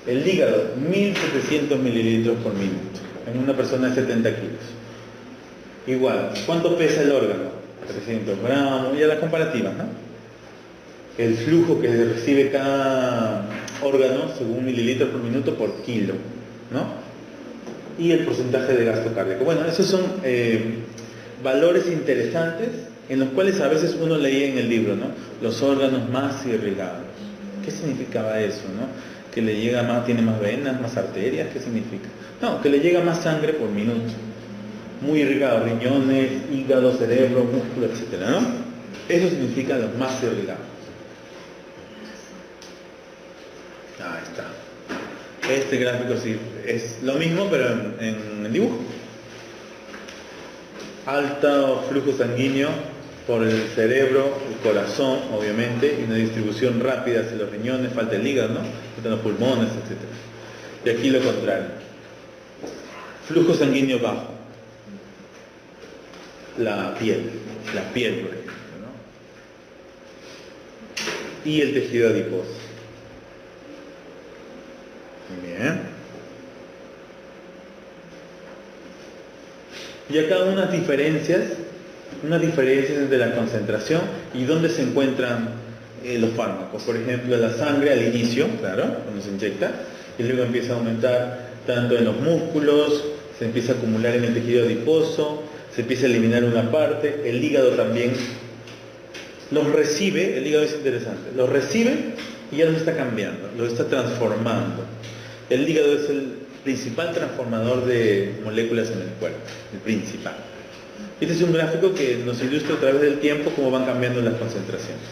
El hígado, 1700 mililitros por minuto, en una persona de 70 kilos. Igual, ¿cuánto pesa el órgano? 300 gramos, ya las comparativas, ¿no? El flujo que recibe cada órgano, según mililitros por minuto por kilo, ¿no? Y el porcentaje de gasto cardíaco. Bueno, esos son valores interesantes en los cuales a veces uno leía en el libro, ¿no? Los órganos más irrigados. ¿Qué significaba eso, no? Que le llega más, tiene más venas, más arterias, ¿qué significa? No, que le llega más sangre por minuto. Muy irrigado, riñones, hígado, cerebro, músculo, etcétera, ¿no? Eso significa los más irrigados. Ahí está. Este gráfico sí es lo mismo, pero en el dibujo. Alto flujo sanguíneo por el cerebro, el corazón, obviamente, y una distribución rápida hacia los riñones, falta el hígado, ¿no? Faltan los pulmones, etc. Y aquí lo contrario. Flujo sanguíneo bajo. La piel, por ejemplo, ¿no? Y el tejido adiposo. Bien. Y acá unas diferencias unas diferencias entre la concentración y dónde se encuentran los fármacos. Por ejemplo, la sangre al inicio, claro, cuando se inyecta, y luego empieza a aumentar tanto en los músculos, se empieza a acumular en el tejido adiposo, se empieza a eliminar una parte, el hígado también los recibe, el hígado es interesante, los recibe y ya los está cambiando, los está transformando. El hígado es el principal transformador de moléculas en el cuerpo, el principal. Este es un gráfico que nos ilustra a través del tiempo cómo van cambiando las concentraciones.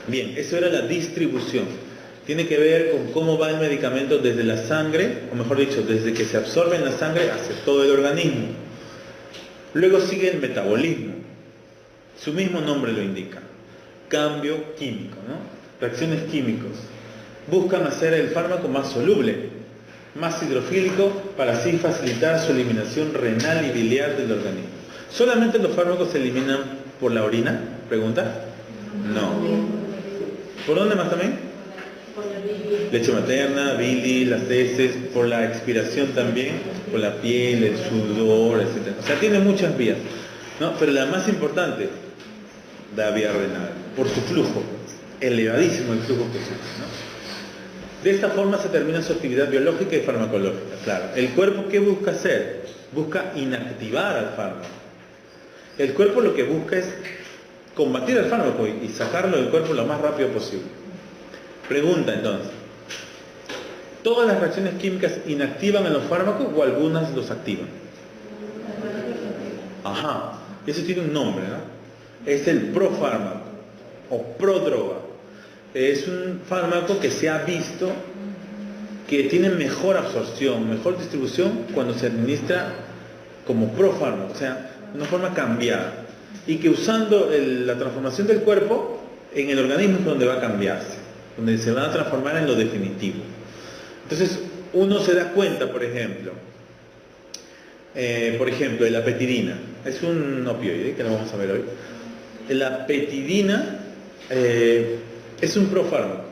Bien, eso era la distribución. Tiene que ver con cómo va el medicamento desde la sangre, o mejor dicho, desde que se absorbe en la sangre hacia todo el organismo. Luego sigue el metabolismo. Su mismo nombre lo indica. Cambio químico, ¿no? Reacciones químicas. Buscan hacer el fármaco más soluble, más hidrofílico, para así facilitar su eliminación renal y biliar del organismo. ¿Solamente los fármacos se eliminan por la orina? ¿Pregunta? No. ¿Por dónde más también? Leche materna, bilis, las heces, por la expiración también, por la piel, el sudor, etc. O sea, tiene muchas vías, ¿no? Pero la más importante, la vía renal, por su flujo, elevadísimo el flujo que sufre, ¿no? De esta forma se termina su actividad biológica y farmacológica. Claro, ¿el cuerpo qué busca hacer? Busca inactivar al fármaco. El cuerpo lo que busca es combatir al fármaco y sacarlo del cuerpo lo más rápido posible. Pregunta entonces, ¿todas las reacciones químicas inactivan a los fármacos o algunas los activan? Ajá, eso tiene un nombre, ¿no? Es el profármaco o prodroga. Es un fármaco que se ha visto que tiene mejor absorción, mejor distribución cuando se administra como profármaco, o sea, de una forma cambiada. Y que usando la transformación del cuerpo, en el organismo es donde va a cambiarse, donde se va a transformar en lo definitivo. Entonces, uno se da cuenta, por ejemplo, de la petidina. Es un opioide, que lo vamos a ver hoy. La petidina es un profármaco.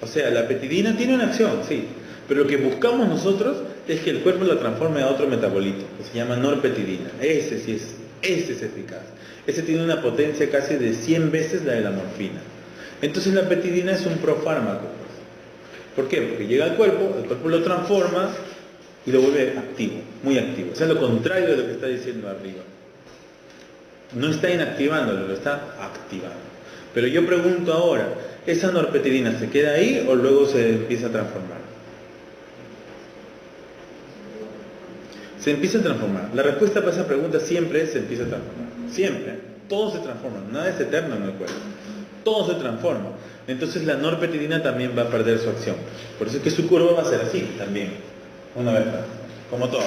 O sea, la petidina tiene una acción, sí, pero lo que buscamos nosotros es que el cuerpo la transforme a otro metabolito, que se llama norpetidina. Ese es eficaz. Ese tiene una potencia casi de 100 veces la de la morfina. Entonces la petidina es un profármaco. ¿Por qué? Porque llega al cuerpo, el cuerpo lo transforma y lo vuelve activo, muy activo. O sea, lo contrario de lo que está diciendo arriba. No está inactivándolo, lo está activando. Pero yo pregunto ahora, ¿esa norpetidina se queda ahí o luego se empieza a transformar? Se empieza a transformar. La respuesta para esa pregunta siempre se empieza a transformar. Siempre. Todo se transforma. Nada es eterno en el cuerpo. Todo se transforma. Entonces la norpetidina también va a perder su acción. Por eso es que su curva va a ser así también. Una vez más. Como todo.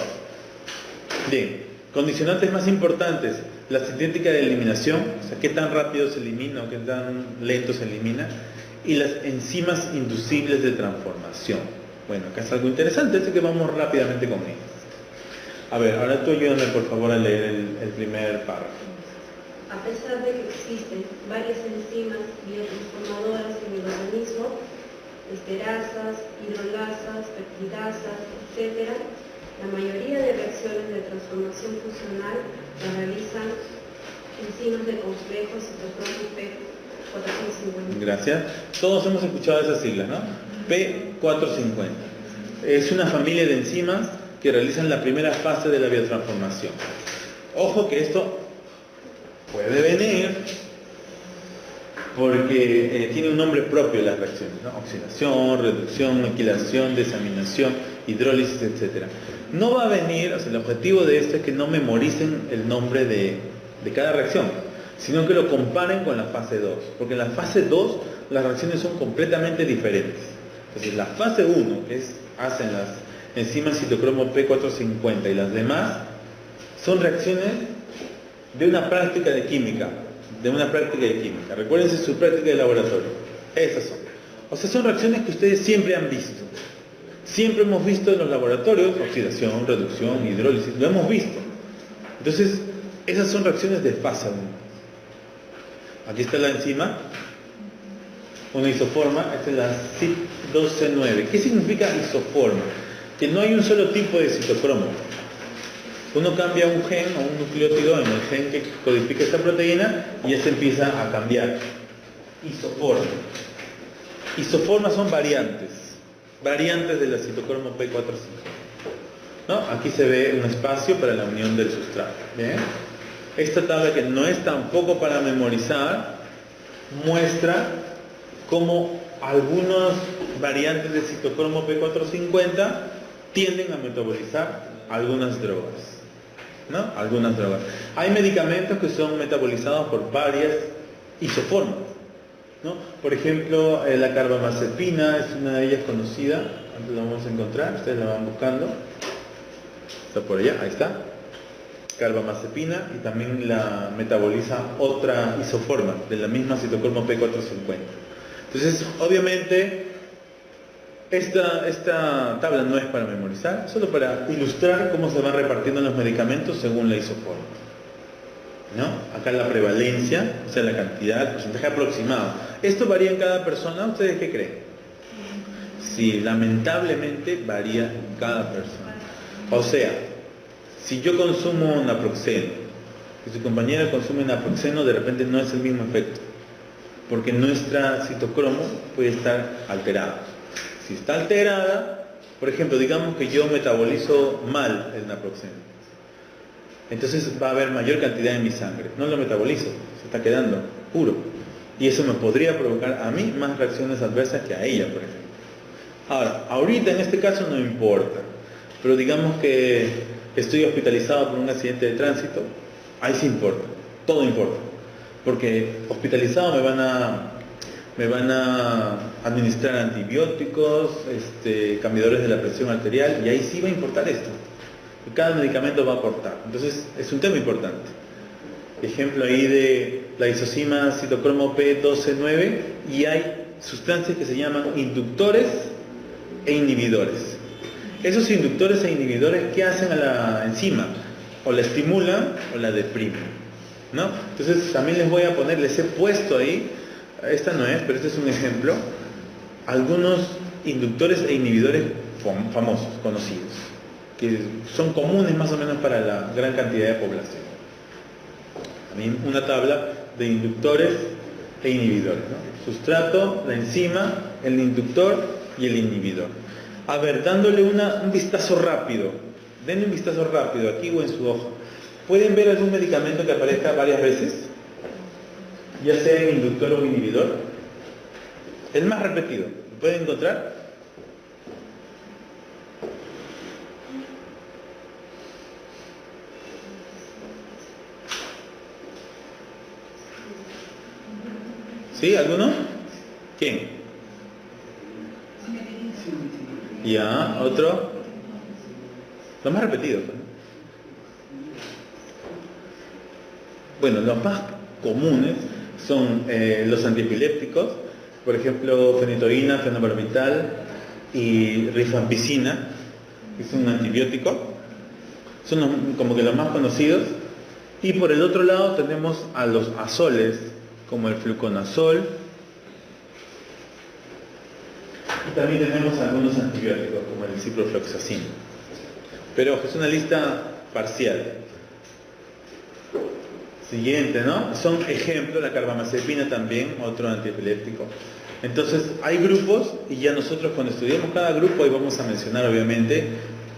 Bien. Condicionantes más importantes. La sintética de eliminación. O sea, qué tan rápido se elimina o qué tan lento se elimina. Y las enzimas inducibles de transformación. Bueno, acá es algo interesante. Así que vamos rápidamente con ellas. A ver, ahora tú ayúdame por favor a leer el primer párrafo. A pesar de que existen varias enzimas biotransformadoras en el organismo, esterasas, hidrolasas, peptidasas, etc., la mayoría de reacciones de transformación funcional las realizan enzimas de complejo citocromo P450. Gracias. Todos hemos escuchado esas siglas, ¿no? P450. Es una familia de enzimas que realizan la primera fase de la biotransformación. Ojo que esto puede venir porque tiene un nombre propio las reacciones, ¿no? Oxidación, reducción, alquilación, desaminación, hidrólisis, etc. No va a venir, o sea, el objetivo de esto es que no memoricen el nombre de cada reacción, sino que lo comparen con la fase 2, porque en la fase 2 las reacciones son completamente diferentes. Entonces la fase 1, que hacen las enzimas citocromo P450 y las demás, son reacciones de una práctica de química, Recuérdense su práctica de laboratorio. Esas son. O sea, son reacciones que ustedes siempre han visto. Siempre hemos visto en los laboratorios, oxidación, reducción, hidrólisis, lo hemos visto. Entonces, esas son reacciones de fase 1. Aquí está la enzima, una isoforma, esta es la CYP12C9. ¿Qué significa isoforma? Que no hay un solo tipo de citocromo. Uno cambia un gen o un nucleótido en el gen que codifica esta proteína y ya se empieza a cambiar. Isoforma. Isoformas son variantes de la citocromo P450. ¿No? Aquí se ve un espacio para la unión del sustrato. ¿Bien? Esta tabla, que no es tampoco para memorizar, muestra cómo algunas variantes de citocromo P450 tienden a metabolizar algunas drogas, ¿no? Algunas drogas. Hay medicamentos que son metabolizados por varias isoformas, ¿no? Por ejemplo, la carbamazepina es una de ellas conocida. Antes la vamos a encontrar, ustedes la van buscando. Está por allá, ahí está. Carbamazepina, y también la metaboliza otra isoforma de la misma citocromo P450. Entonces, obviamente, esta tabla no es para memorizar, solo para ilustrar cómo se van repartiendo los medicamentos según la isoforma, ¿no? Acá la prevalencia, o sea, la cantidad, el porcentaje aproximado. Esto varía en cada persona. ¿Ustedes qué creen? Sí, lamentablemente varía en cada persona. O sea, si yo consumo naproxeno y su compañera consume naproxeno, de repente no es el mismo efecto, porque nuestra citocromo puede estar alterada. Si está alterada, por ejemplo, digamos que yo metabolizo mal el naproxeno, entonces va a haber mayor cantidad en mi sangre. No lo metabolizo, se está quedando puro. Y eso me podría provocar a mí más reacciones adversas que a ella, por ejemplo. Ahora, ahorita en este caso no importa, pero digamos que estoy hospitalizado por un accidente de tránsito, ahí sí importa, todo importa. Porque hospitalizado me van a administrar antibióticos, cambiadores de la presión arterial, y ahí sí va a importar esto. Y cada medicamento va a aportar. Entonces es un tema importante. Ejemplo ahí de la isocima citocromo P129, y hay sustancias que se llaman inductores e inhibidores. Esos inductores e inhibidores, ¿qué hacen a la enzima? O la estimulan o la deprimen, ¿no? Entonces también les he puesto ahí, esta no es, pero este es un ejemplo, algunos inductores e inhibidores famosos, conocidos, que son comunes más o menos para la gran cantidad de población. También una tabla de inductores e inhibidores, ¿no? Sustrato, la enzima, el inductor y el inhibidor. A ver, dándole un vistazo rápido, denle un vistazo rápido aquí o en su hoja. ¿Pueden ver algún medicamento que aparezca varias veces? Ya sea en inductor o inhibidor. El más repetido, ¿lo pueden encontrar? ¿Sí? ¿Alguno? ¿Quién? Ya, otro. Los más repetidos. Bueno, los más comunes son los antiepilépticos, por ejemplo, fenitoína, fenobarbital y rifampicina, que es un antibiótico. Son como que los más conocidos. Y por el otro lado tenemos a los azoles, como el fluconazol. Y también tenemos algunos antibióticos, como el ciprofloxacin. Pero es una lista parcial. Siguiente, ¿no? Son ejemplos, la carbamazepina también, otro antiepiléptico. Entonces, hay grupos, y ya nosotros cuando estudiamos cada grupo, ahí vamos a mencionar obviamente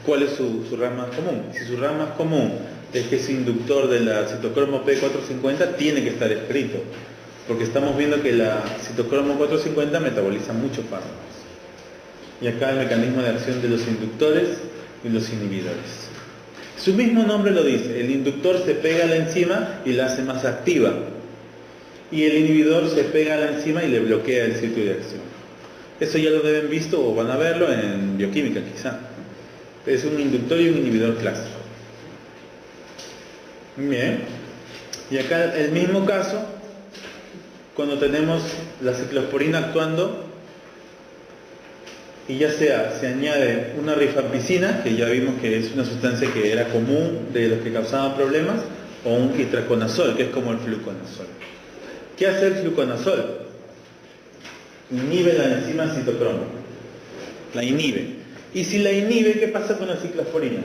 cuál es su rama común. Si su rama común es que es inductor de la citocromo P450, tiene que estar escrito, porque estamos viendo que la citocromo 450 metaboliza muchos fármacos. Y acá el mecanismo de acción de los inductores y los inhibidores. Su mismo nombre lo dice, el inductor se pega a la enzima y la hace más activa, y el inhibidor se pega a la enzima y le bloquea el sitio de acción. Eso ya lo deben visto o van a verlo en bioquímica quizá. Es un inductor y un inhibidor clásico. Bien. Y acá el mismo caso, cuando tenemos la ciclosporina actuando, y ya sea se añade una rifampicina, que ya vimos que es una sustancia que era común de los que causaban problemas, o un itraconazol, que es como el fluconazol. ¿Qué hace el fluconazol? Inhibe la enzima citocromo. La inhibe. Y si la inhibe, ¿qué pasa con la ciclosporina?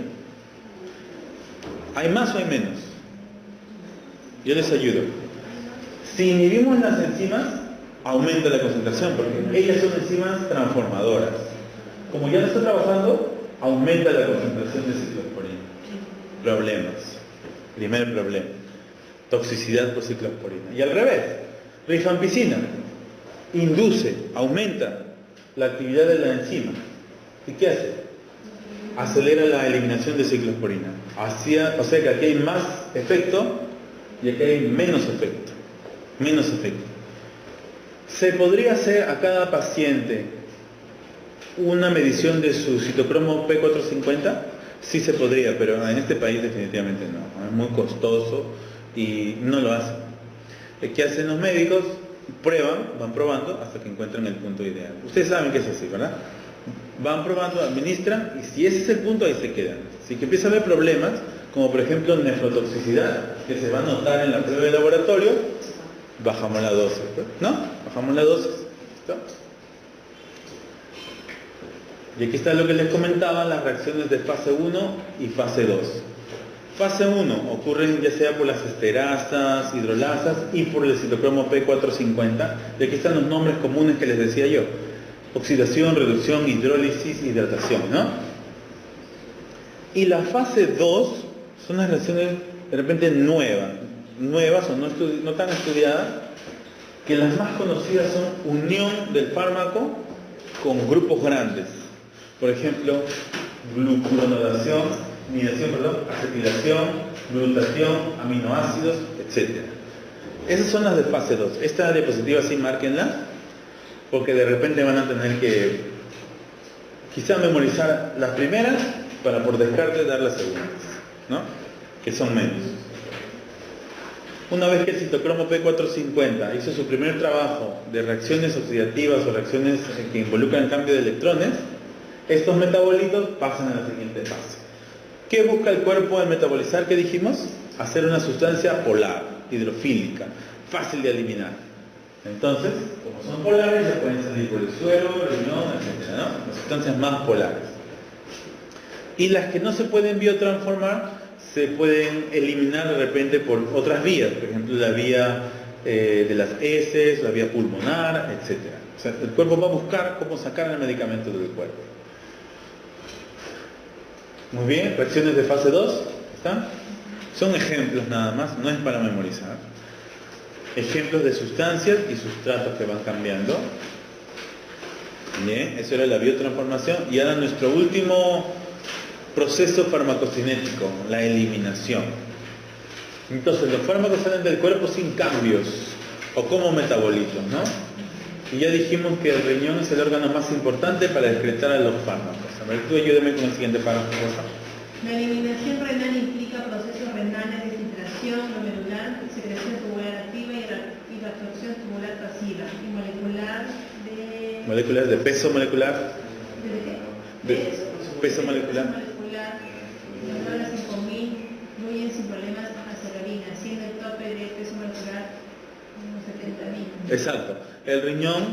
¿Hay más o hay menos? Yo les ayudo. Si inhibimos las enzimas, aumenta la concentración, porque ellas son enzimas transformadoras. Como ya no está trabajando, aumenta la concentración de ciclosporina. Problemas. Primer problema. Toxicidad por ciclosporina. Y al revés, rifampicina induce, aumenta la actividad de la enzima. ¿Y qué hace? Acelera la eliminación de ciclosporina. O sea que aquí hay más efecto y aquí hay menos efecto. Menos efecto. ¿Se podría hacer a cada paciente una medición de su citocromo P450? Sí se podría, pero en este país definitivamente no. Es muy costoso y no lo hacen. ¿Qué hacen los médicos? Van probando hasta que encuentran el punto ideal. Ustedes saben que es así, ¿verdad? Van probando, administran y si ese es el punto, ahí se quedan. Si que empieza a haber problemas, como por ejemplo nefrotoxicidad, que se va a notar en la prueba de laboratorio, bajamos la dosis, ¿no? Bajamos la dosis. ¿Listo? Y aquí está lo que les comentaba, las reacciones de fase 1 y fase 2. Fase 1 ocurren ya sea por las esterasas, hidrolasas y por el citocromo P450. Y aquí están los nombres comunes que les decía yo. Oxidación, reducción, hidrólisis, hidratación, ¿no? Y la fase 2 son las reacciones de repente nuevas o no tan estudiadas, que las más conocidas son unión del fármaco con grupos grandes. Por ejemplo, glucuronadación, acetilación, glutatión, aminoácidos, etc. Esas son las de fase 2. Esta diapositiva sí márquenla, porque de repente van a tener que quizá memorizar las primeras para por descarte dar las segundas, ¿no? Que son menos. Una vez que el citocromo P450 hizo su primer trabajo de reacciones oxidativas o reacciones que involucran cambio de electrones, estos metabolitos pasan a la siguiente fase. ¿Qué busca el cuerpo al metabolizar? ¿Qué dijimos? Hacer una sustancia polar, hidrofílica, fácil de eliminar. Entonces, como son polares, ya pueden salir por el suelo, riñón, etc., ¿no? Las sustancias más polares. Y las que no se pueden biotransformar, se pueden eliminar de repente por otras vías, por ejemplo, la vía de las heces, la vía pulmonar, etc. O sea, el cuerpo va a buscar cómo sacar el medicamento del cuerpo. Muy bien, reacciones de fase 2, ¿están? Son ejemplos nada más, no es para memorizar. Ejemplos de sustancias y sustratos que van cambiando. Bien, eso era la biotransformación. Y ahora nuestro último proceso farmacocinético, la eliminación. Entonces, los fármacos salen del cuerpo sin cambios o como metabolitos, ¿no? Y ya dijimos que el riñón es el órgano más importante para excretar a los fármacos. A ver, tú ayúdame con el siguiente párrafo, por favor. La eliminación renal implica procesos renales de filtración glomerular, secreción tubular activa y la absorción tubular pasiva y molecular de peso molecular. ¿De peso molecular. Menor a 5.000 fluyen sin problemas hacia la orina, siendo el tope de peso molecular unos 70.000. Exacto. El riñón,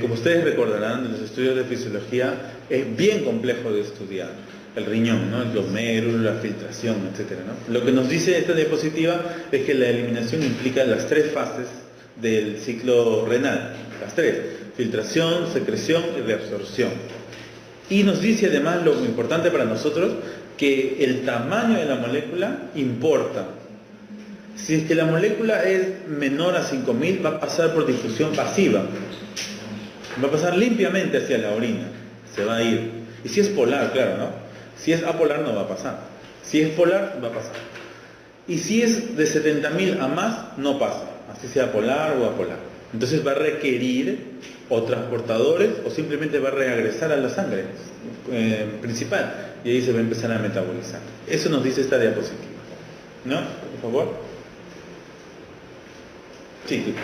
como ustedes recordarán en los estudios de fisiología, es bien complejo de estudiar. El riñón, ¿no? El glomérulo, la filtración, etc., ¿no? Lo que nos dice esta diapositiva es que la eliminación implica las 3 fases del ciclo renal. Las 3. Filtración, secreción y reabsorción. Y nos dice además lo importante para nosotros, que el tamaño de la molécula importa. Si es que la molécula es menor a 5.000, va a pasar por difusión pasiva. Va a pasar limpiamente hacia la orina. Se va a ir. Y si es polar, claro, ¿no? Si es apolar no va a pasar. Si es polar, va a pasar. Y si es de 70.000 a más, no pasa. Así sea polar o apolar. Entonces va a requerir o transportadores o simplemente va a regresar a la sangre principal. Y ahí se va a empezar a metabolizar. Eso nos dice esta diapositiva. ¿No? Por favor. Sí.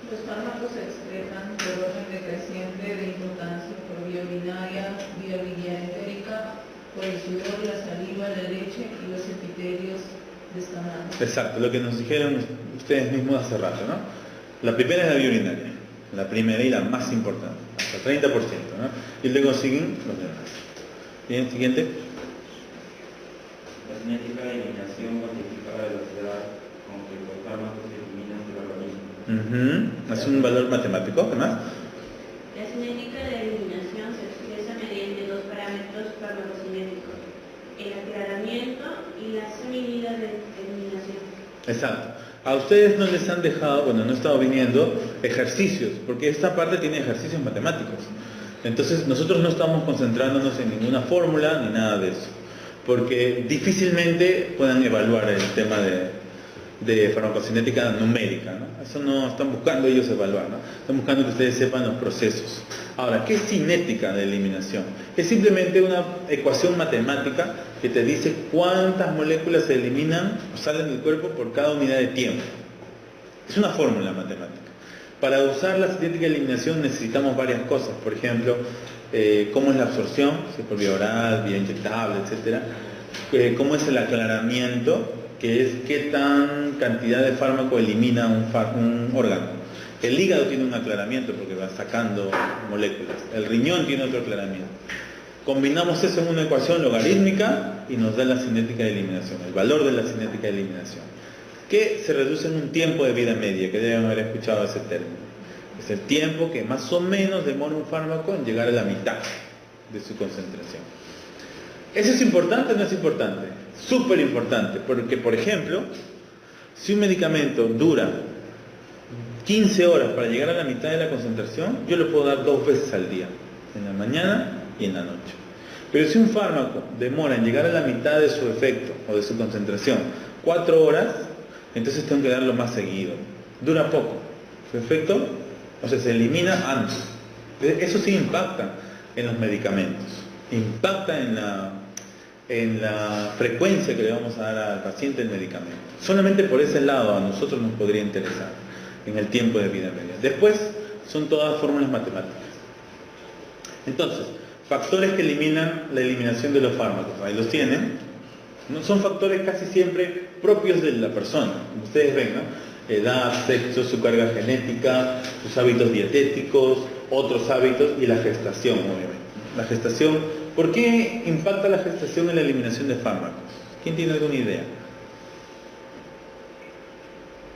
Los fármacos se excretan por orden decreciente de importancia por vía urinaria, vía entérica, por el sudor, la saliva, la leche y los epitelios descamados. Exacto, lo que nos dijeron ustedes mismos hace rato, ¿no? La primera es la vía urinaria, la primera y la más importante, hasta 30%, ¿no? Y luego siguen los demás. Bien, siguiente. Los cinética de eliminación cuantifica la velocidad con que los fármacos se eliminan del organismo. Es un valor matemático, ¿qué más? La cinética de eliminación se expresa mediante dos parámetros farmacocinéticos, el aclaramiento y la semimedida de eliminación. Exacto. A ustedes no les han dejado, bueno, no he estado viniendo ejercicios, porque esta parte tiene ejercicios matemáticos. Entonces nosotros no estamos concentrándonos en ninguna fórmula ni nada de eso, porque difícilmente puedan evaluar el tema de farmacocinética numérica, ¿no? Eso no están buscando ellos evaluar, ¿no? Están buscando que ustedes sepan los procesos. Ahora, ¿qué es cinética de eliminación? Es simplemente una ecuación matemática que te dice cuántas moléculas se eliminan o salen del cuerpo por cada unidad de tiempo. Es una fórmula matemática. Para usar la cinética de eliminación necesitamos varias cosas. Por ejemplo, cómo es la absorción, si es por vía oral, vía inyectable, etc. Cómo es el aclaramiento, que es qué tan cantidad de fármaco elimina un órgano. El hígado tiene un aclaramiento porque va sacando moléculas. El riñón tiene otro aclaramiento. Combinamos eso en una ecuación logarítmica y nos da la cinética de eliminación, el valor de la cinética de eliminación, que se reduce en un tiempo de vida media, que deben haber escuchado ese término. Es el tiempo que más o menos demora un fármaco en llegar a la mitad de su concentración. ¿Eso es importante o no es importante? Súper importante, porque por ejemplo, si un medicamento dura 15 horas para llegar a la mitad de la concentración, yo lo puedo dar 2 veces al día, en la mañana y en la noche. Pero si un fármaco demora en llegar a la mitad de su efecto o de su concentración 4 horas, entonces tengo que darlo más seguido. Dura poco. Su efecto, o sea, se elimina antes. Eso sí impacta en los medicamentos. Impacta en la frecuencia que le vamos a dar al paciente el medicamento. Solamente por ese lado a nosotros nos podría interesar en el tiempo de vida media. Después son todas fórmulas matemáticas. Entonces, factores que eliminan la eliminación de los fármacos. Ahí los tienen. No son factores casi siempre propios de la persona. Como ustedes ven, ¿no? Edad, sexo, su carga genética, sus hábitos dietéticos, otros hábitos y la gestación, obviamente. La gestación, ¿por qué impacta la gestación en la eliminación de fármacos? ¿Quién tiene alguna idea?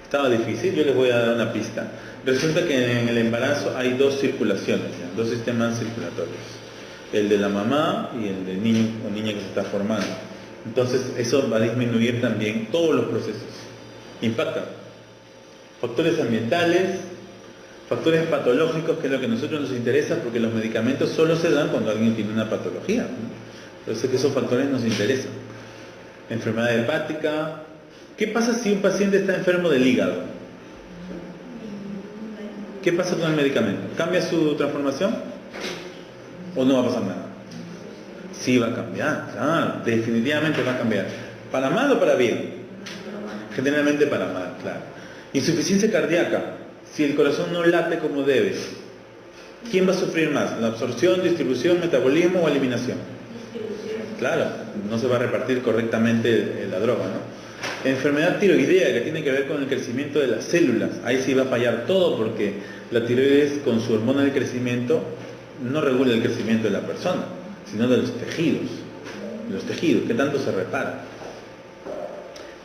Estaba difícil, yo les voy a dar una pista. Resulta que en el embarazo hay 2 circulaciones, ¿ya? 2 sistemas circulatorios. El de la mamá y el del niño o niña que se está formando. Entonces eso va a disminuir también todos los procesos. Impacta. Factores ambientales, factores patológicos, que es lo que a nosotros nos interesa, porque los medicamentos solo se dan cuando alguien tiene una patología, ¿no? Entonces esos factores nos interesan. Enfermedad hepática. ¿Qué pasa si un paciente está enfermo del hígado? ¿Qué pasa con el medicamento? ¿Cambia su transformación? ¿O no va a pasar nada? Sí va a cambiar, claro, definitivamente va a cambiar. ¿Para mal o para bien? Generalmente para mal, claro. Insuficiencia cardíaca. Si el corazón no late como debe, ¿quién va a sufrir más? ¿La absorción, distribución, metabolismo o eliminación? Claro, no se va a repartir correctamente la droga, ¿no? Enfermedad tiroidea, que tiene que ver con el crecimiento de las células. Ahí sí va a fallar todo, porque la tiroides con su hormona de crecimiento no regula el crecimiento de la persona, sino de los tejidos, que tanto se reparan.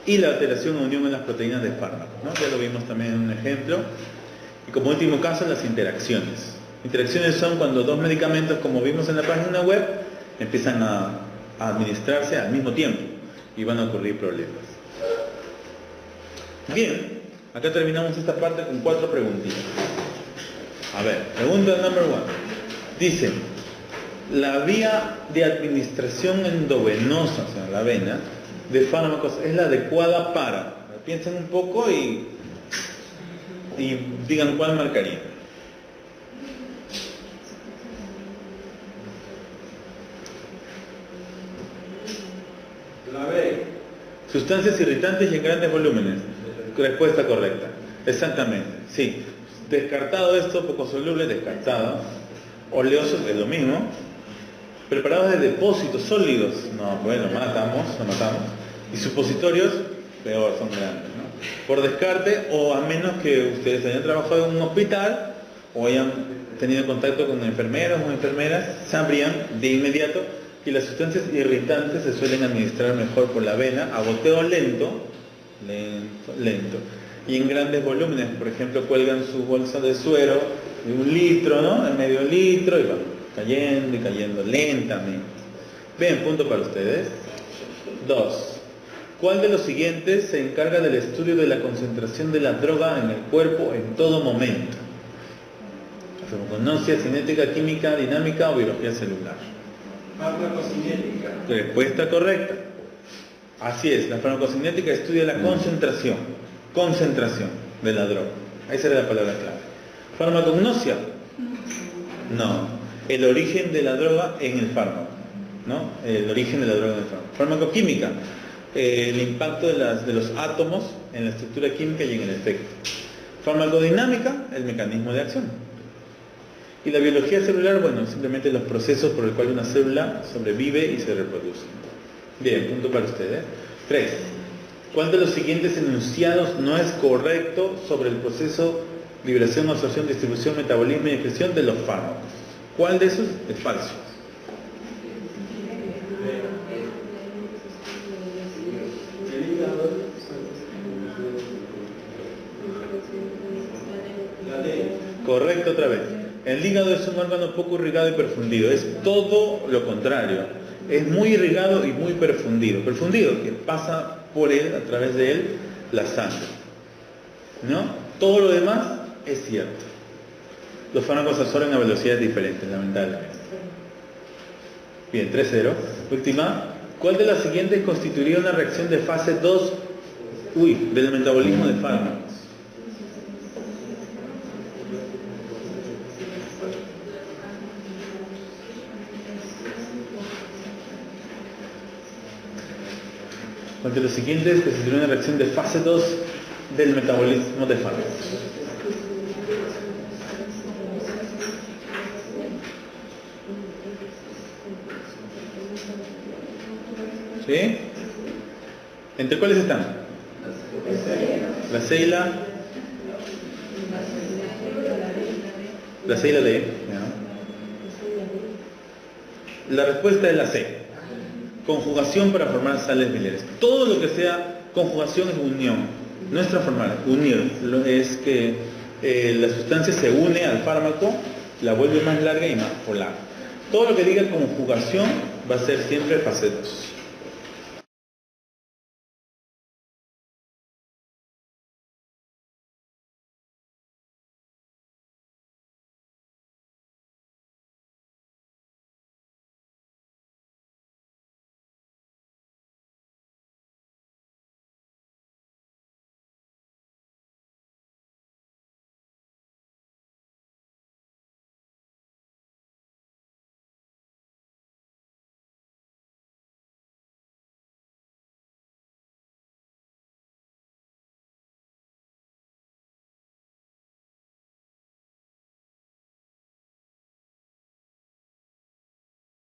Y la alteración o unión en las proteínas de fármacos, ¿no? Ya lo vimos también en un ejemplo. Y como último caso, las interacciones. Interacciones son cuando 2 medicamentos, como vimos en la página web, empiezan a administrarse al mismo tiempo y van a ocurrir problemas. Bien, acá terminamos esta parte con 4 preguntitas. A ver, pregunta number 1. Dice, la vía de administración endovenosa, o sea, la vena, de fármacos es la adecuada para. Piensen un poco y digan cuál marcaría. La B. Sustancias irritantes y en grandes volúmenes. Respuesta correcta. Exactamente, sí. Descartado esto, poco soluble, descartado. Oleosos es lo mismo. Preparados de depósitos sólidos. No, bueno, lo matamos. Y supositorios, peor, son grandes, ¿no? Por descarte, o a menos que ustedes hayan trabajado en un hospital o hayan tenido contacto con enfermeros o enfermeras, sabrían de inmediato y las sustancias irritantes se suelen administrar mejor por la vena a goteo lento, y en grandes volúmenes. Por ejemplo, cuelgan su bolsa de suero de 1 litro, ¿no? En medio litro y va cayendo y cayendo lentamente. Bien, punto para ustedes. 2. ¿Cuál de los siguientes se encarga del estudio de la concentración de la droga en el cuerpo en todo momento? Farmacognosia, cinética, química, dinámica o biología celular. Farmacocinética. Respuesta correcta. Así es, la farmacocinética estudia la concentración de la droga. Esa era la palabra clave. Farmacognosia, no, el origen de la droga en el fármaco, ¿no? El origen de la droga en el fármaco. Farmacoquímica, el impacto de los átomos en la estructura química y en el efecto. Farmacodinámica, el mecanismo de acción. Y la biología celular, bueno, simplemente los procesos por los cuales una célula sobrevive y se reproduce. Bien, punto para ustedes. 3. ¿Cuál de los siguientes enunciados no es correcto sobre el proceso liberación, absorción, distribución, metabolismo y excreción de los fármacos? ¿Cuál de esos es falso? Correcto otra vez. El hígado es un órgano poco irrigado y perfundido. Es todo lo contrario. Es muy irrigado y muy perfundido. Perfundido, que pasa por él, a través de él, la sangre, ¿no? Todo lo demás es cierto. Los fármacos se absorben a velocidades diferentes, lamentablemente. Bien, 3-0. Última. ¿Cuál de las siguientes constituiría una reacción de fase 2 del metabolismo de fármacos? ¿Cuál de los siguientes constituiría una reacción de fase 2 del metabolismo de fármacos? ¿Sí? ¿Entre cuáles están? La C y la D. La respuesta es la C. Conjugación para formar sales biliares. Todo lo que sea conjugación es unión. No es transformar, unir. Es que la sustancia se une al fármaco, la vuelve más larga y más polar. Todo lo que diga conjugación va a ser siempre fase 2.